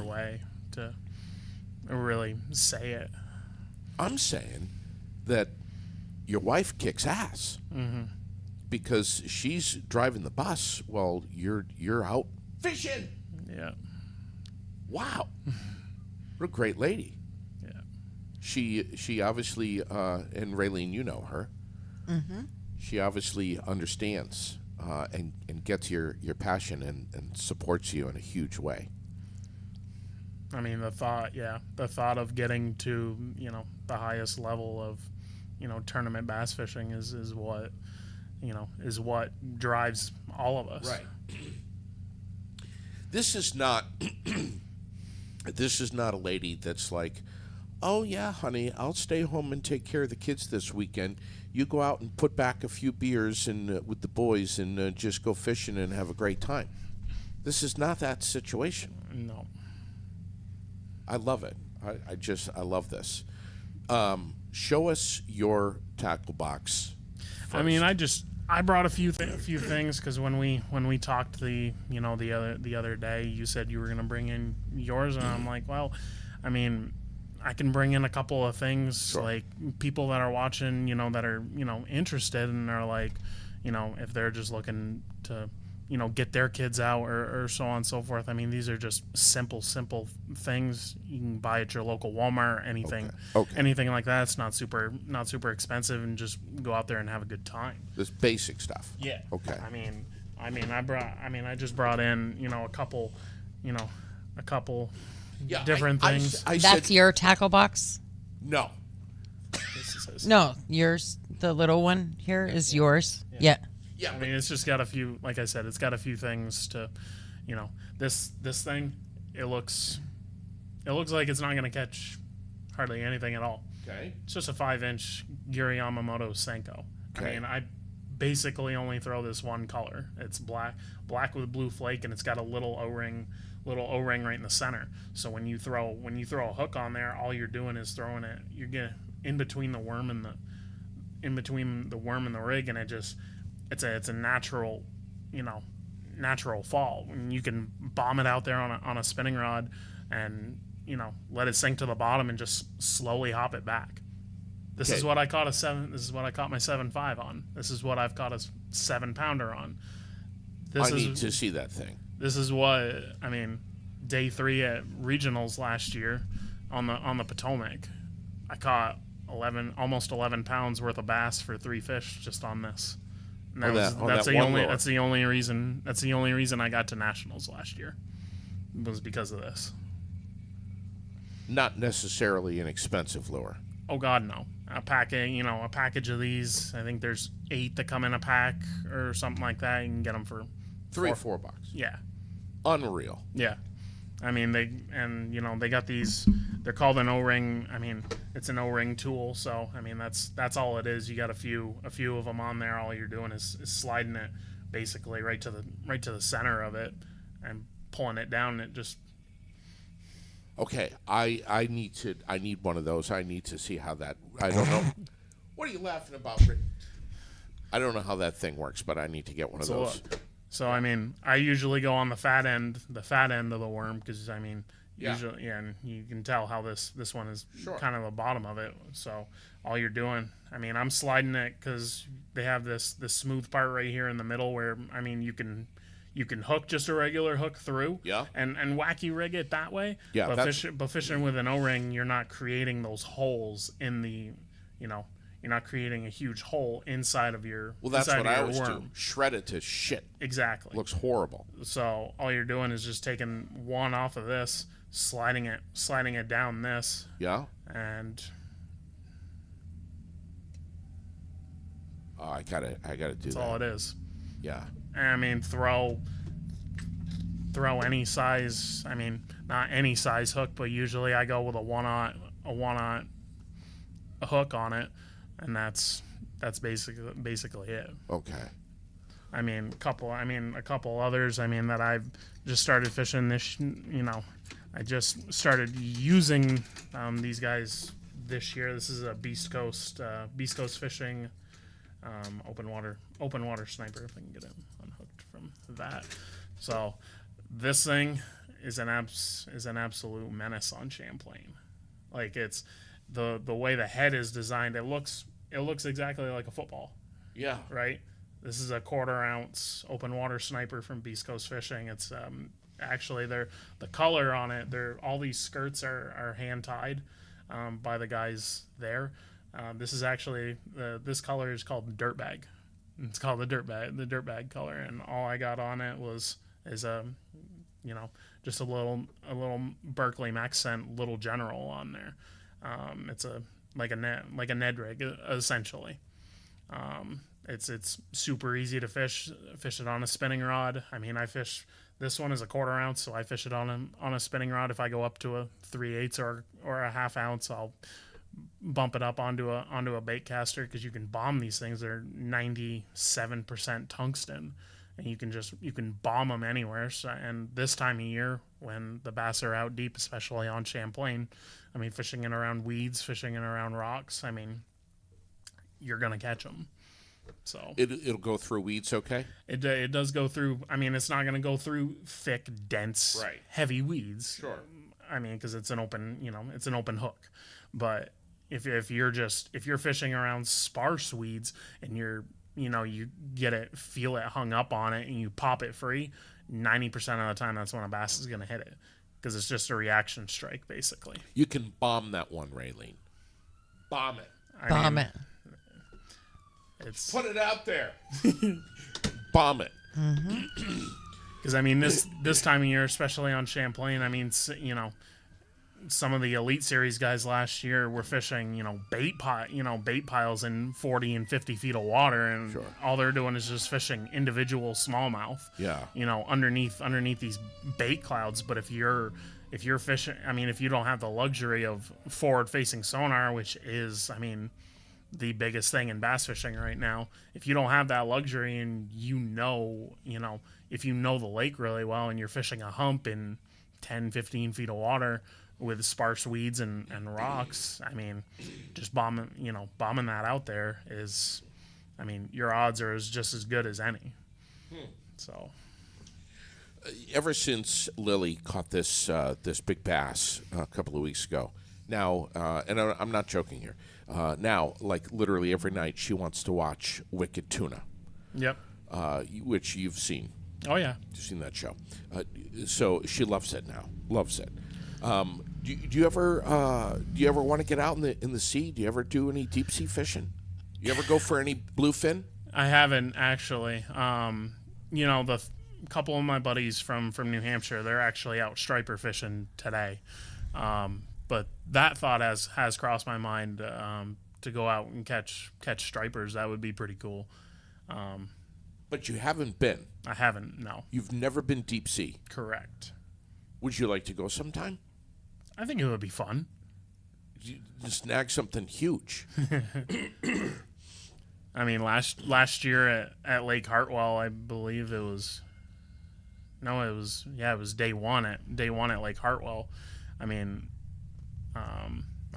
way to really say it. I'm saying that your wife kicks ass because she's driving the bus while you're out fishing. Yeah. Wow, what a great lady. Yeah. She obviously and Raylene, you know her. Mm-hmm. She obviously understands and gets your passion and supports you in a huge way. I mean, the thought of getting to, you know, the highest level of, you know, tournament bass fishing is what, you know, is what drives all of us. Right. This is not a lady that's like, oh yeah, honey, I'll stay home and take care of the kids this weekend. You go out and put back a few beers and with the boys and just go fishing and have a great time. This is not that situation. No. I love it. I love this. Show us your tackle box first. I mean, I brought a few things because when we talked the other day, you said you were gonna bring in yours, and I'm like, well, I mean, I can bring in a couple of things. Sure. Like people that are watching, you know, that are, you know, interested and are like, if they're just looking to, get their kids out or so on and so forth. I mean, these are just simple things you can buy at your local Walmart, anything, Okay. anything like that. It's not super expensive, and just go out there and have a good time. This basic stuff. Yeah. Okay. I just brought in, a couple Yeah, different things. I That's said, your tackle box? no. This is his. No, yours. The little one here is yours. Yeah. Yeah, I mean, it's just got a few, like I said, it's got a few things to, this thing, it looks like it's not going to catch hardly anything at all. okay. It's just a 5-inch Giri Yamamoto Senko. Okay. I mean, I basically only throw this one color. It's black with blue flake, and it's got a little O-ring right in the center. So when you throw a hook on there, all you're doing is throwing it. You're getting in between the worm and the rig, and it's a natural, natural fall. And you can bomb it out there on a spinning rod, and let it sink to the bottom and just slowly hop it back. This Okay. is what I caught This is what I caught my 7.5 on. This is what I've caught a 7-pounder on. I need to see that thing. This is what day 3 at regionals last year on the Potomac. I caught almost 11 pounds worth of bass for 3 fish just on this. And On that's that the one only lure. that's the only reason I got to nationals last year. Was because of this. Not necessarily an expensive lure. Oh God, no. A package of these. I think there's 8 that come in a pack or something like that. You can get them for $3 or $4. yeah. Unreal. Yeah. I mean, they got these, they're called an O-ring. I mean, it's an O-ring tool. So, I mean, that's all it is. You got a few of them on there. All you're doing is sliding it basically right to the center of it and pulling it down. It just, Okay, I need one of those. I need to see how that. I don't know. What are you laughing about, Rick? I don't know how that thing works, but I need to get one of those. So I mean, I usually go on the fat end of the worm because I mean, Yeah. usually, yeah, and you can tell how this one is Sure. kind of the bottom of it. So all you're doing, I mean, I'm sliding it because they have this smooth part right here in the middle where I mean, you can hook just a regular hook through, Yeah. and wacky rig it that way. Yeah, but, that's- fishing with an O-ring, you're not creating those holes in the, you're not creating a huge hole inside of your. Well, that's inside what of I your always worm. do. Shred it to shit. Exactly. Looks horrible. So all you're doing is just taking one off of this, sliding it down this, Yeah. and Oh, I gotta do that's that. all it is. Yeah. And I mean, throw any size. I mean, not any size hook, but usually I go with a one-aught hook on it, and that's basically it. Okay. I mean, a couple others. I mean, that I've just started fishing this. I just started using these guys this year. This is a Beast Coast Fishing open water sniper. If I can get it unhooked from that. So this thing is an absolute menace on Champlain. Like it's the way the head is designed. It looks exactly like a football. Yeah. Right? This is a 1/4 ounce open water sniper from Beast Coast Fishing. It's actually the color on it. All these skirts are hand tied by the guys there. This is actually this color is called Dirtbag. It's called the Dirtbag color, and all I got on it is just a little Berkeley Maxcent Little General on there. It's like a Ned rig essentially. It's super easy to fish it on a spinning rod. I mean, this one is a 1/4 ounce, so I fish it on a spinning rod. If I go up to a 3/8 or a 1/2 ounce, I'll bump it up onto a bait caster because you can bomb these things. They're 97% tungsten, and you can bomb them anywhere. So, and this time of year when the bass are out deep, especially on Champlain, I mean, fishing in around weeds, fishing in around rocks, I mean, you're gonna catch them. So It'll go through weeds, okay? it does go through. I mean, it's not going to go through thick, dense, Right. heavy weeds. Sure. I mean, because it's an open hook. But if you're fishing around sparse weeds and you're you feel it hung up on it, and you pop it free, 90% of the time that's when a bass is going to hit it, because it's just a reaction strike, basically. You can bomb that one, Raylene. Bomb it. Bomb it. It's Put it out there. Bomb it. because this time of year, especially on Champlain, some of the Elite Series guys last year were fishing, bait piles in 40 and 50 feet of water, and Sure. all they're doing is just fishing individual smallmouth. Yeah. Underneath these bait clouds. But if you're fishing, if you don't have the luxury of forward-facing sonar, which is, the biggest thing in bass fishing right now, if you don't have that luxury, and if you know the lake really well, and you're fishing a hump in 10, 15 feet of water with sparse weeds and rocks, just bombing that out there is, your odds are just as good as any. So Ever since Lily caught this big bass a couple of weeks ago, now, and I'm not joking here, now, like literally every night, she wants to watch Wicked Tuna, yep. Which you've seen. Oh yeah. You've seen that show. So she loves it now. Loves it. Do you ever want to get out in the sea? Do you ever do any deep sea fishing? You ever go for any bluefin? I haven't actually. The couple of my buddies from New Hampshire, they're actually out striper fishing today. But that thought has crossed my mind to go out and catch stripers. That would be pretty cool. But you haven't been. I haven't. No. You've never been deep sea. Correct. Would you like to go sometime? I think it would be fun. You just snag something huge. Last year at Lake Hartwell, I believe it was day one at Lake Hartwell.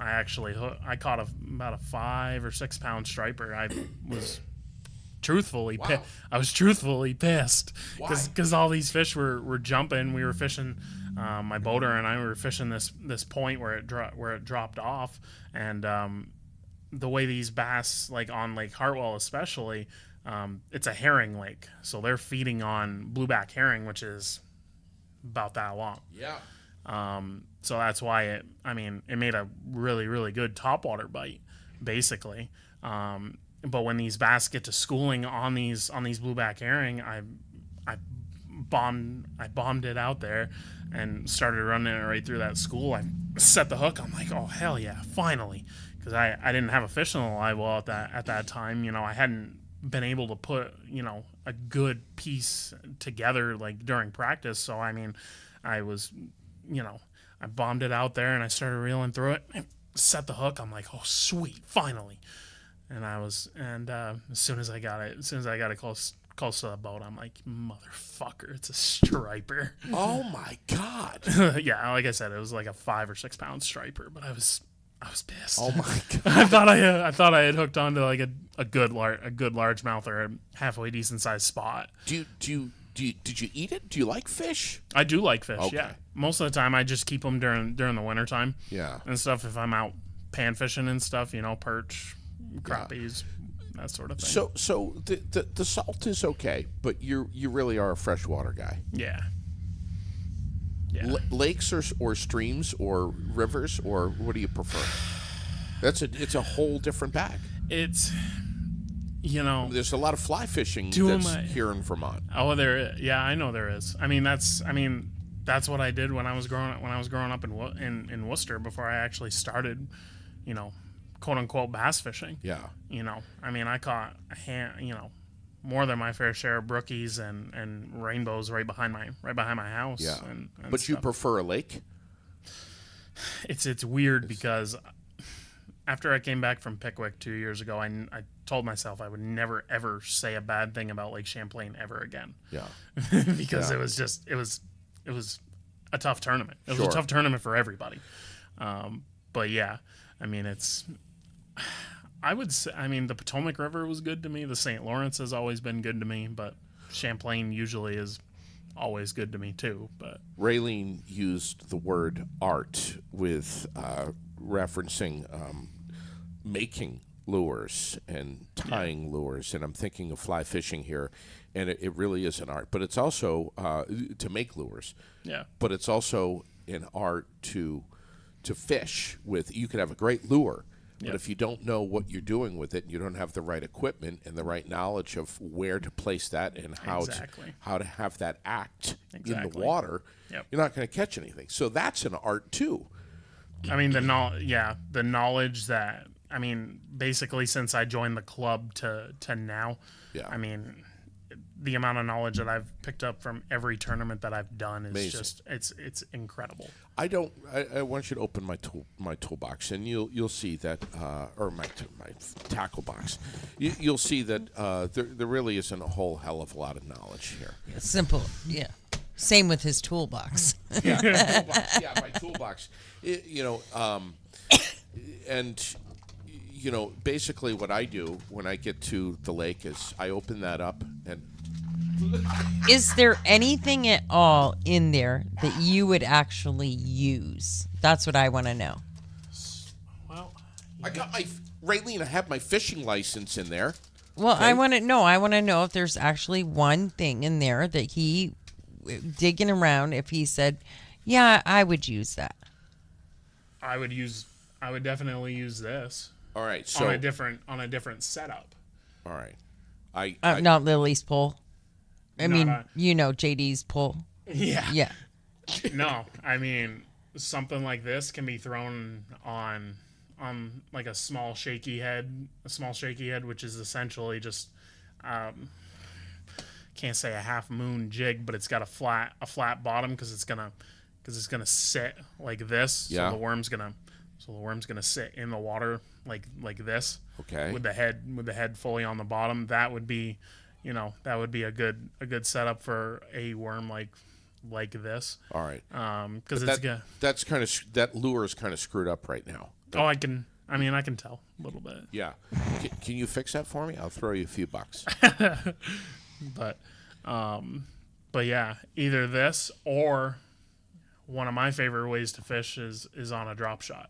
I caught about a 5 or 6 pound striper. I was truthfully pissed because all these fish were jumping. We were fishing. My boater and I were fishing this point where it dropped off, and the way these bass, like on Lake Hartwell especially, it's a herring lake, so they're feeding on blueback herring, which is about that long. Yeah. So that's why it made a really, really good topwater bite, basically. But when these bass get to schooling on these blueback herring, I bombed it out there and started running it right through that school. I set the hook. I'm like, oh hell yeah, finally, because I didn't have a fish in the live well at that time. I hadn't been able to put a good piece together like during practice. So I was I bombed it out there and I started reeling through it. I set the hook. I'm like, oh sweet, finally. And as soon as I got it close to the boat, I'm like, motherfucker, it's a striper. Oh my God. Yeah, like I said, it was like a 5 or 6 pound striper, but I was pissed. Oh my God. I thought I had hooked onto like a good largemouth or a halfway decent sized spot. Did you eat it? Do you like fish? I do like fish. Okay. Yeah, most of the time I just keep them during the winter time. Yeah. And stuff. If I'm out pan fishing and stuff, perch, crappies, that sort of thing. So the salt is okay, but you really are a freshwater guy. Yeah. Yeah. Lakes or streams or rivers, or what do you prefer? It's a whole different bag. It's There's a lot of fly fishing here in Vermont. Oh, yeah, I know there is. That's what I did when I was growing up in Worcester before I actually started, quote unquote bass fishing. Yeah. I caught more than my fair share of brookies and rainbows right behind my house. Yeah. And but you stuff. prefer a lake? It's weird because after I came back from Pickwick 2 years ago, I told myself I would never ever say a bad thing about Lake Champlain ever again. Yeah. Because it was a tough tournament. It was Sure. a tough tournament for everybody. But yeah, I would say, the Potomac River was good to me. The St. Lawrence has always been good to me, but Champlain usually is always good to me too. But Raylene used the word art with referencing making lures and tying lures, and I'm thinking of fly fishing here, and it really is an art. But it's also to make lures. Yeah. But it's also an art to fish with. You could have a great lure, but if you don't know what you're doing with it, you don't have the right equipment and the right knowledge of where to place that and how to have that act in the water, you're not going to catch anything. So that's an art too. I mean, the knowledge that, I mean, basically since I joined the club to now, I mean, the amount of knowledge that I've picked up from every tournament that I've done is Amazing. just it's incredible. I want you to open my toolbox, and you'll see that, or my tackle box. You'll see that there really isn't a whole hell of a lot of knowledge here. Simple, yeah. Same with his toolbox. My toolbox. And basically what I do when I get to the lake is I open that up and. Is there anything at all in there that you would actually use? That's what I want to know. Well, I got Raylene, I have my fishing license in there. Well, Okay. I want to know if there's actually one thing in there that he digging around. If he said, "Yeah, I would use that." I would definitely use this All right, so on a different setup. all right, I Not Lily's pole. I Not mean, a- JD's pole. Yeah. Yeah. No, I mean, something like this can be thrown on like a small shaky head, which is essentially just can't say a half moon jig, but it's got a flat bottom because it's gonna sit like this. Yeah. So the worm's gonna sit in the water like this. Okay. With the head fully on the bottom. That would be a good setup for a worm like this. all right. Because it's gonna. That's kind of that lure is kind of screwed up right now. Oh, I can tell a little bit. Yeah, can you fix that for me? I'll throw you a few bucks. But yeah, either this or one of my favorite ways to fish is on a drop shot.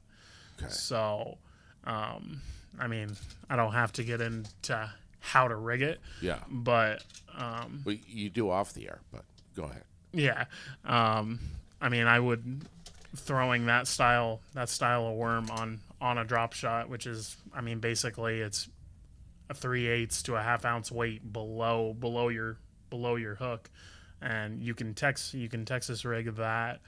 Okay. So, I mean, I don't have to get into how to rig it. Yeah. But Well, you do off the air, but go ahead. yeah, I mean, I would throwing that style of worm on a drop shot, which is, I mean, basically it's a 3/8 to a ½ ounce weight below your hook, and you can Texas rig that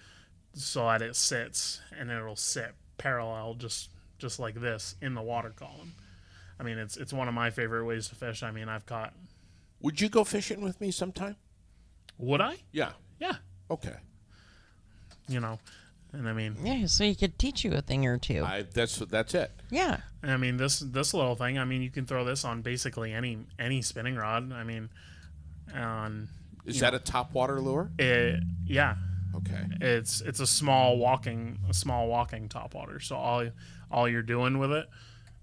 so that it sits and it'll sit parallel just like this in the water column. I mean, it's one of my favorite ways to fish. I mean, I've caught. Would you go fishing with me sometime? Would I? Yeah. Yeah. Okay. And I mean, Yeah, so he could teach you a thing or two. That's it. Yeah. I mean, this little thing. I mean, you can throw this on basically any spinning rod. I mean, Is that a top water lure? yeah, Okay. it's a small walking topwater. So all you're doing with it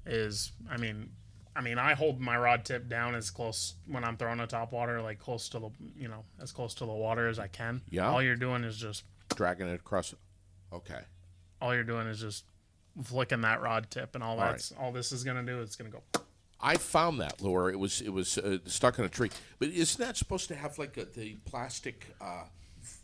is, I mean, I hold my rod tip down as close when I'm throwing a topwater, like close to the as close to the water as I can. Yeah. All you're doing is just Dragging it across. Okay. flicking that rod tip, and all right. all this is gonna do is gonna go. I found that lure. It was stuck in a tree. But isn't that supposed to have like the plastic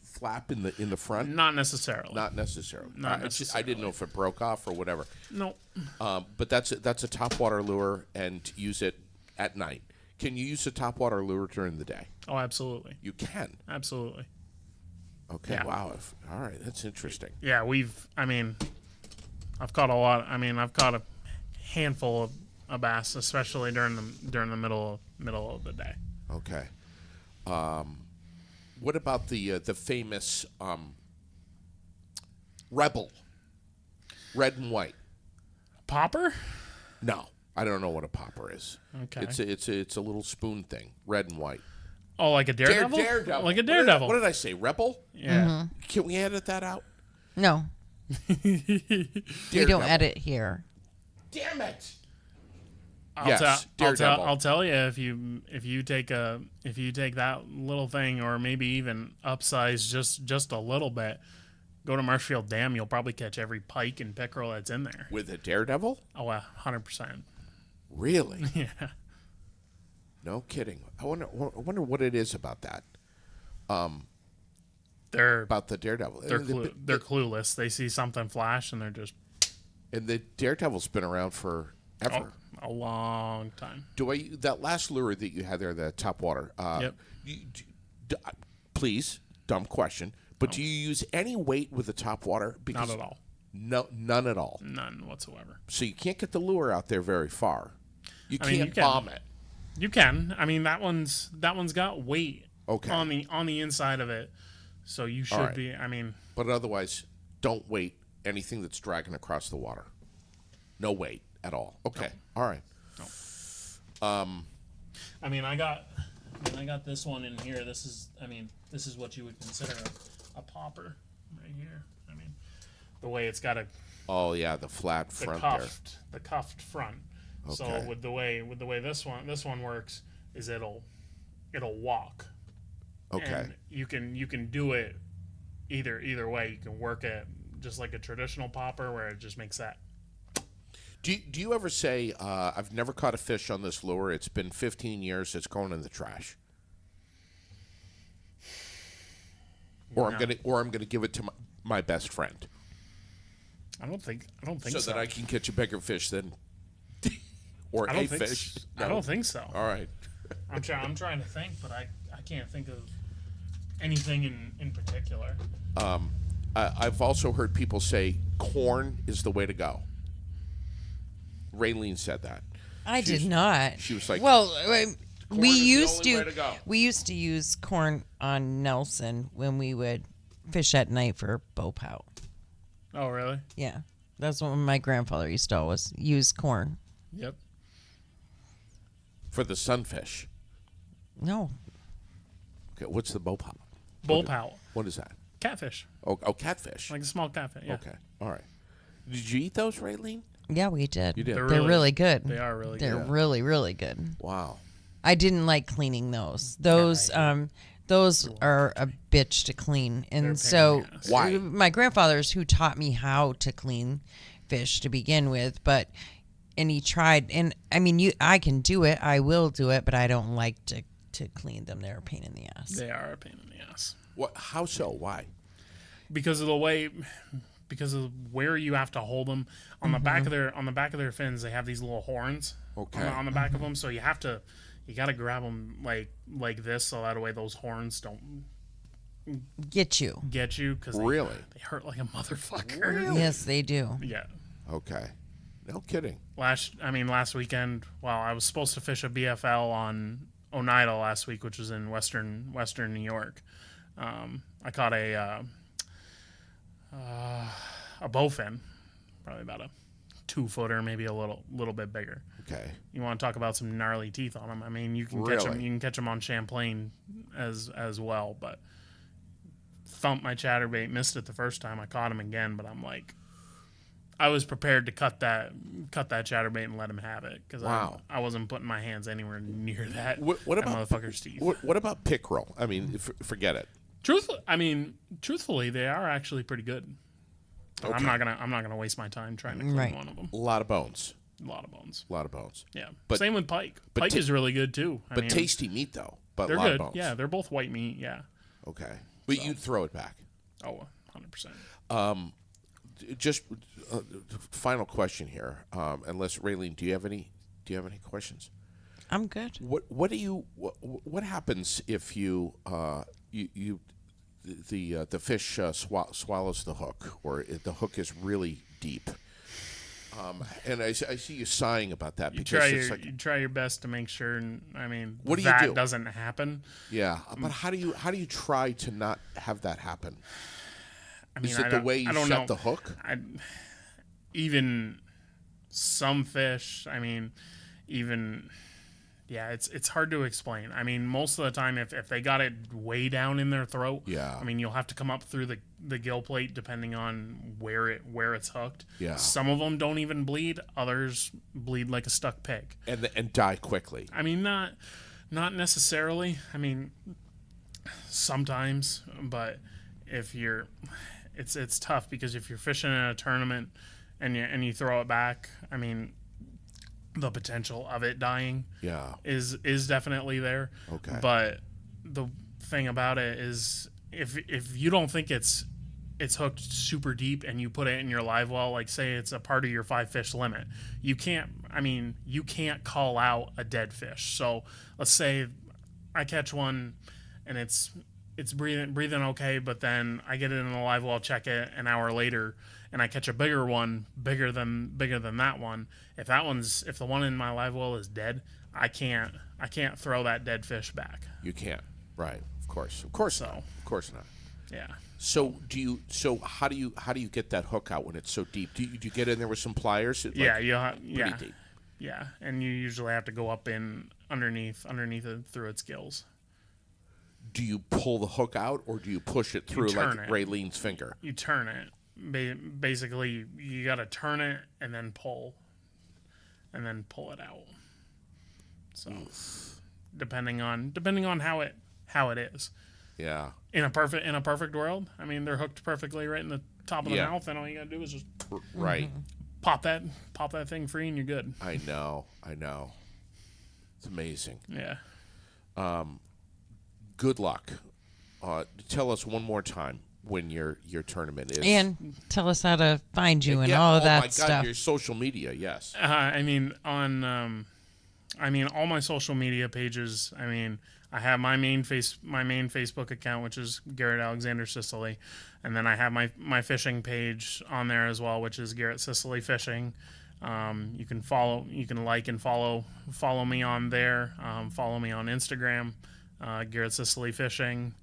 flap in the front? Not necessarily. Not necessarily. Not I didn't know if it broke off or whatever. No. But that's a topwater lure, and use it at night. Can you use a topwater lure during the day? Oh, absolutely. You can. Absolutely. Okay. Yeah. Wow. All right. That's interesting. Yeah, I've caught a lot. I mean, I've caught a handful of bass, especially during the middle of the day. Okay. What about the famous Rebel, red and white? Popper? No, I don't know what a popper is. Okay. It's a little spoon thing, red and white. Oh, like a daredevil? Daredevil. Like a daredevil. What did I say? Rebel? Yeah. Can we edit that out? No, we Daredevil. don't edit here. Damn it! I'll Daredevil. tell you if you take that little thing, or maybe even upsize just a little bit, go to Marshfield Dam, you'll probably catch every pike and pickerel that's in there. With a daredevil? Oh, 100%. Really? Yeah. No kidding. I wonder what it is about that. They're About the daredevil. they're clueless. They see something flash and they're just And the daredevil's been around forever. a long time. That last lure that you had there, the top water? Yep. Please, dumb question, but do you use any weight with the top water? Not at all. No, none at all. None whatsoever. So you can't get the lure out there very far. You I mean, can't you can. bomb it. You can. I mean, that one's got weight Okay. on the inside of it, so you should right. be. I mean, But otherwise, don't weight anything that's dragging across the water. No weight at all. Okay. All right. I mean, I got this one in here. This is what you would consider a popper right here. I mean, the way it's got Oh yeah, the flat front the cuffed front. Okay. So with the way this one works is it'll walk. there. Okay. And you can do it either way. You can work it just like a traditional popper where it just makes that. Do you ever say, I've never caught a fish on this lure. It's been 15 years. It's going in the trash. Or No. I'm gonna give it to my best friend I don't think so so. that I can catch a bigger fish than or I a don't think fish. I don't think so. All right. I'm trying to think, but I can't think of anything in particular. I've also heard people say corn is the way to go. Raylene said that. I did not. she was like, well, is we the used only way to to go. we used to use corn on Nelson when we would fish at night for bow pout. Oh, really? Yeah, that's what my grandfather used to always use corn. Yep. for the sunfish. No, Okay, what's the bow pop? Bullpout. What is that? Catfish. Oh, catfish. Like a small catfish. Yeah. Okay, all right. Did you eat those, Raylene? yeah, we did. You did. They're really good. They are really They're good. really, really good. Wow. I didn't like cleaning those. Those are a bitch to clean. They're a pain And in so the ass. Why? my grandfather's who taught me how to clean fish to begin with, and he tried, and I mean, I can do it. I will do it, but I don't like to clean them. They're a pain in the ass. They are a pain in the ass. What? How so? Why? Because of where you have to hold them on the back of their fins. They have these little horns Okay. on the back of them, so you got to grab them like this, so that way those horns don't Get you. get you because Really? they hurt like a motherfucker. Yes, they do. Yeah. Okay. No kidding. Last weekend, well, I was supposed to fish a BFL on Oneida last week, which was in western New York. I caught a bowfin, probably about a 2-footer, maybe a little bit bigger. Okay. You want to talk about some gnarly teeth on them? I mean, you can Really? You can catch them on Champlain as well, but thumped my chatterbait, missed it the first time. I caught him again, but I'm like, I was prepared to cut that chatterbait and let him have it because Wow. I wasn't putting my hands anywhere near that. What that about motherfucker's teeth? What about pickerel? I mean, forget it. Truthfully, they are actually pretty good. But Okay. I'm not gonna waste my time trying to clean Right. one of them. A lot of bones. A lot of bones. A lot of bones. Yeah. But- Same with pike. but Pike ta- is really good too. I But mean, tasty meat though. But a they're lot good. of bones. Yeah, they're both white meat. Yeah. Okay. But you'd throw it back. Oh, 100%. Just final question here. Unless Raylene, do you have any questions? I'm good. What happens if the fish swallows the hook, or if the hook is really deep? And I see you sighing about that You because it's like, you try your best to make sure. I mean, What do you that do? doesn't happen. yeah. But how do you try to not have that happen? I mean, Is it the way you I don't set know. the hook? Even some fish. I mean, yeah, it's hard to explain. I mean, most of the time, if they got it way down in their throat, Yeah. I mean, you'll have to come up through the gill plate depending on where it's hooked. Yeah. Some of them don't even bleed. Others bleed like a stuck pig. And die quickly. I mean, not necessarily. I mean, sometimes, but it's tough because if you're fishing in a tournament and you throw it back, I mean, the potential of it dying Yeah. is definitely there. Okay. But the thing about it is, if you don't think it's hooked super deep and you put it in your live well, like say it's a part of your 5 fish limit, you can't call out a dead fish. So let's say I catch one and it's breathing okay, but then I get it in the live well, check it an hour later, and I catch a bigger one, bigger than that one. If the one in my live well is dead, I can't throw that dead fish back. You can't. Right. Of course So not. Of course not. yeah. So how do you get that hook out when it's so deep? Do you get in there with some pliers? Yeah, Pretty deep. Yeah, and you usually have to go up in underneath it through its gills. Do you pull the hook out or do you push it through like turn it. Raylene's finger? You turn it. Basically, you got to turn it and then pull it out. So, depending on how it is. Yeah. In a perfect world, I mean, they're hooked perfectly right in the top of the Yeah. mouth, and all you gotta do is just Right. pop that thing free, and you're good. I know. It's amazing. Yeah. Good luck. Tell us one more time when your tournament is. And tell us how to find you and Yeah, all of oh my that God, stuff. your social media, yes. I mean, all my social media pages. I mean, I have my main Facebook account, which is Garrett Alexander Sicily, and then I have my fishing page on there as well, which is Garrett Sicily Fishing. You can like and follow me on there. Follow me on Instagram, Garrett Sicily Fishing,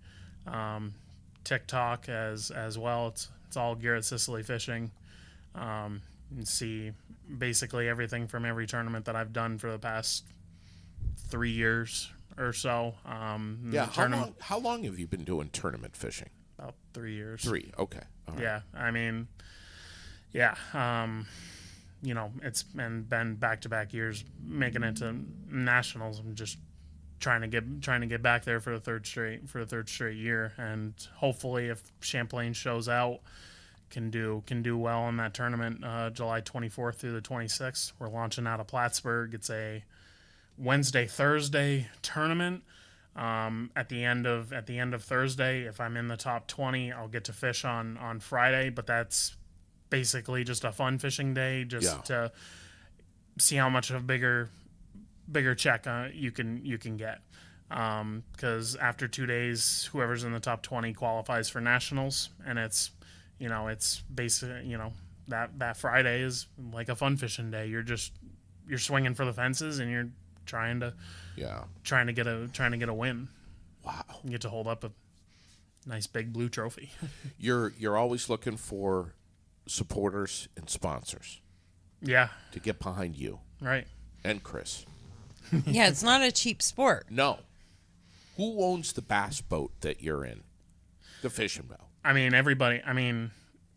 TikTok as well. It's all Garrett Sicily Fishing. You can see basically everything from every tournament that I've done for the past 3 years or so. Yeah. How long have you been doing tournament fishing? About 3 years. 3. Okay. All right. Yeah, I mean, yeah. It's been back-to-back years making it to nationals. I'm just trying to get back there for the third straight year, and hopefully, if Champlain shows out, can do well in that tournament. July 24th through the 26th, we're launching out of Plattsburgh. It's a Wednesday-Thursday tournament. At the end of Thursday, if I'm in the top 20, I'll get to fish on Friday. But that's basically just a fun fishing day, to see how much of a bigger check you can get. Because after 2 days, whoever's in the top 20 qualifies for nationals, and it's basically that Friday is like a fun fishing day. You're swinging for the fences, and you're trying to get a win. Wow. You get to hold up a nice big blue trophy. You're always looking for supporters and sponsors Yeah, to get behind you right. and Chris. Yeah, it's not a cheap sport. No. Who owns the bass boat that you're in? The fishing boat. I mean, everybody. I mean,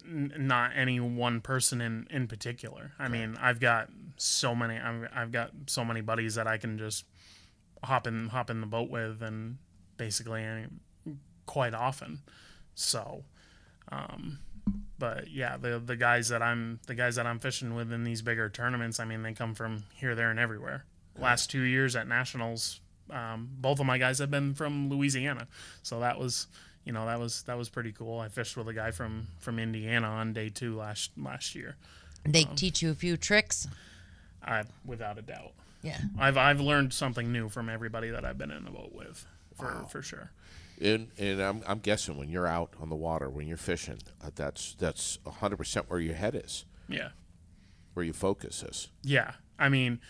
not any one person in particular. I mean, I've got so many. I've got so many buddies that I can just hop in the boat with, and basically quite often. So, but yeah, the guys that I'm fishing with in these bigger tournaments, I mean, they come from here, there, and everywhere. Last 2 years at nationals, both of my guys have been from Louisiana, so that was pretty cool. I fished with a guy from Indiana on day 2 last year. They teach you a few tricks. Without a doubt. Yeah. I've learned something new from everybody that I've been in the boat with, for sure. And I'm guessing when you're out on the water, when you're fishing, that's 100% where your head is, Yeah. where your focus is. Yeah. I mean,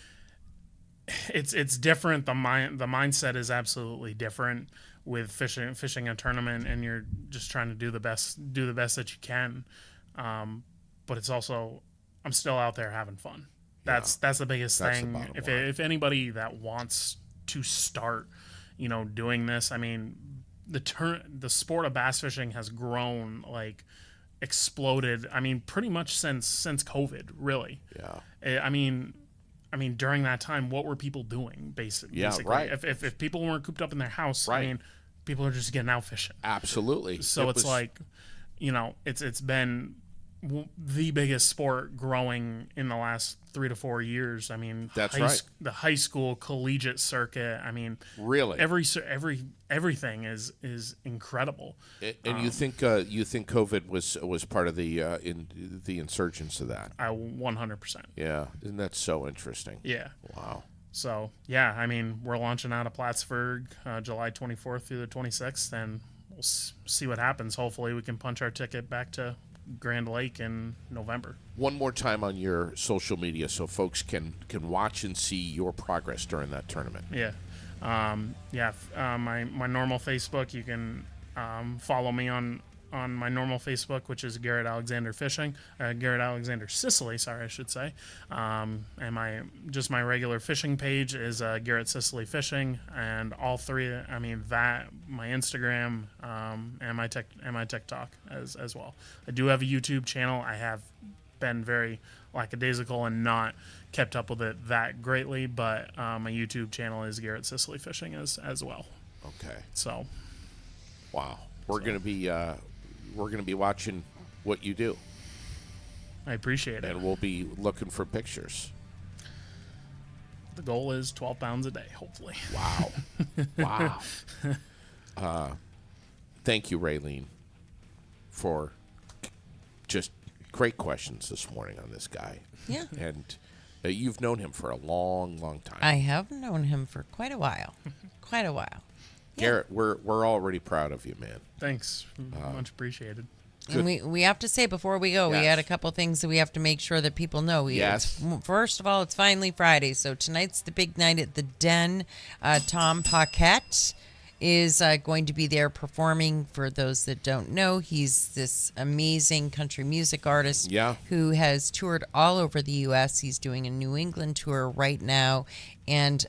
it's different. The mindset is absolutely different with fishing a tournament, and you're just trying to do the best that you can. But it's also, I'm still out there having fun. That's the biggest That's the thing. bottom line. If anybody that wants to start, doing this, I mean, the sport of bass fishing has grown, like exploded. I mean, pretty much since COVID, really. Yeah. I mean, during that time, what were people doing? Basically, right. If people weren't cooped up in their house, Right. I mean, people are just getting out fishing. Absolutely. So it's like, it's been the biggest sport growing in the last 3 to 4 years. I mean, That's right. The high school collegiate circuit. I mean, Really? everything is incredible. And you think COVID was part of the the insurgence of that? 100%. Yeah, isn't that so interesting? Yeah. Wow. So yeah, I mean, we're launching out of Plattsburgh July 24th through the 26th, and we'll see what happens. Hopefully, we can punch our ticket back to Grand Lake in November. One more time on your social media so folks can watch and see your progress during that tournament. Yeah. My normal Facebook, you can follow me on my normal Facebook, which is Garrett Alexander Fishing, Garrett Alexander Sicily, sorry, I should say. And my regular fishing page is Garrett Sicily Fishing, and all three, I mean, that, my Instagram, and my TikTok as well. I do have a YouTube channel. I have been very lackadaisical and not kept up with it that greatly, but my YouTube channel is Garrett Sicily Fishing as well. Okay. So, wow, we're gonna be watching what you do, I appreciate it. and we'll be looking for pictures. The goal is 12 pounds a day, hopefully. Wow. Wow. Thank you, Raylene, for just great questions this morning on this guy. Yeah. And you've known him for a long, long time. I have known him for quite a while. Quite a while. Garrett, we're already proud of you, man. Thanks. Much appreciated. And we have to say before we go, we Yes. had a couple things that we have to make sure that people know. Yes. First of all, it's finally Friday, so tonight's the big night at the Den. Tom Paquette is going to be there performing. For those that don't know, he's this amazing country music artist Yeah. who has toured all over the U.S. He's doing a New England tour right now, and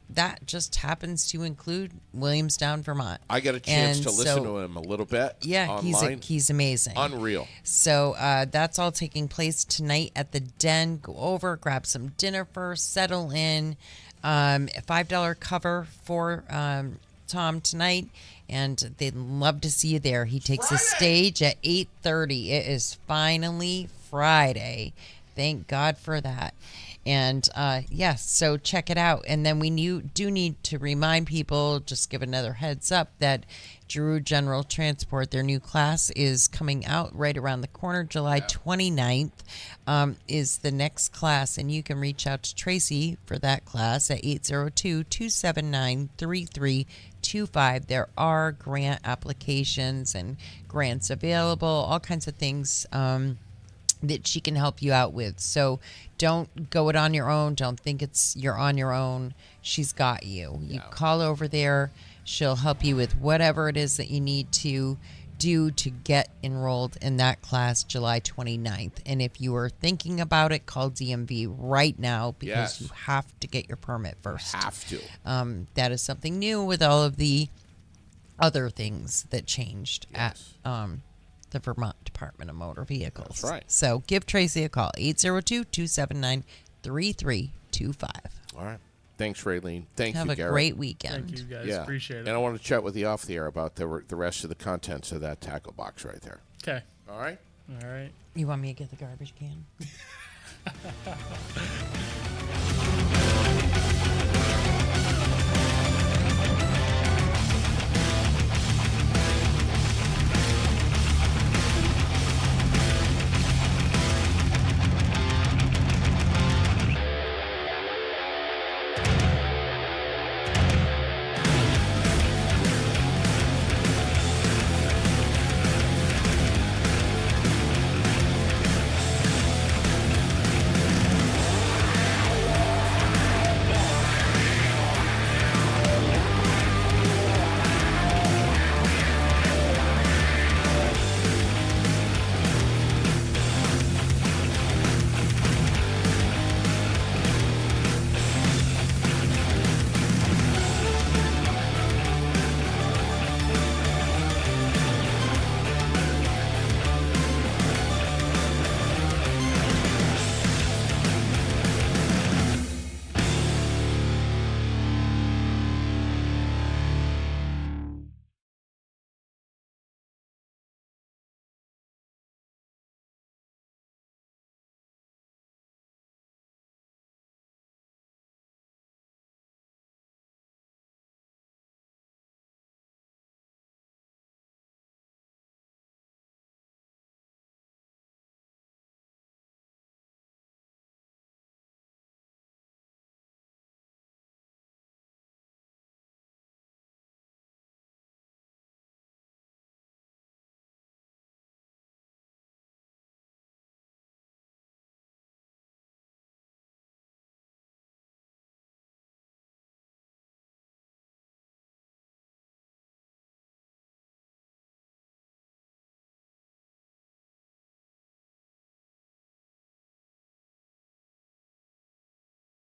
that just happens to include Williamstown, Vermont. I got a chance And to listen so- to him a little bit. Yeah, online. he's amazing. Unreal. So that's all taking place tonight at the Den. Go over, grab some dinner first, settle in. A $5 cover for Tom tonight, and they'd love to see you there. He takes the stage at 8:30. It is finally Friday. Thank God for that. And yes, so check it out. And then we do need to remind people, just give another heads up, that Giroux General Transport, their new class is coming out right around the corner. July 29th is the next class, and you can reach out to Tracy for that class at 802-279-3325. There are grant applications and grants available, all kinds of things that she can help you out with. So don't go it on your own. Don't think you're on your own. She's got you. You call over there. She'll help you with whatever it is that you need to do to get enrolled in that class July 29th. And if you are thinking about it, call DMV right now, because Yes. you have to get your permit first. Have to. That is something new with all of the other things that changed Yes. at the Vermont Department of Motor Vehicles. That's right. So give Tracy a call, 802-279-3325. All right. Thanks, Raylene. Thank Have you, a Garrett. great weekend. Thank you guys. Yeah. Appreciate it. And I want to chat with you off the air about the rest of the contents of that tackle box right there. Okay. All right? All right. You want me to get the garbage can?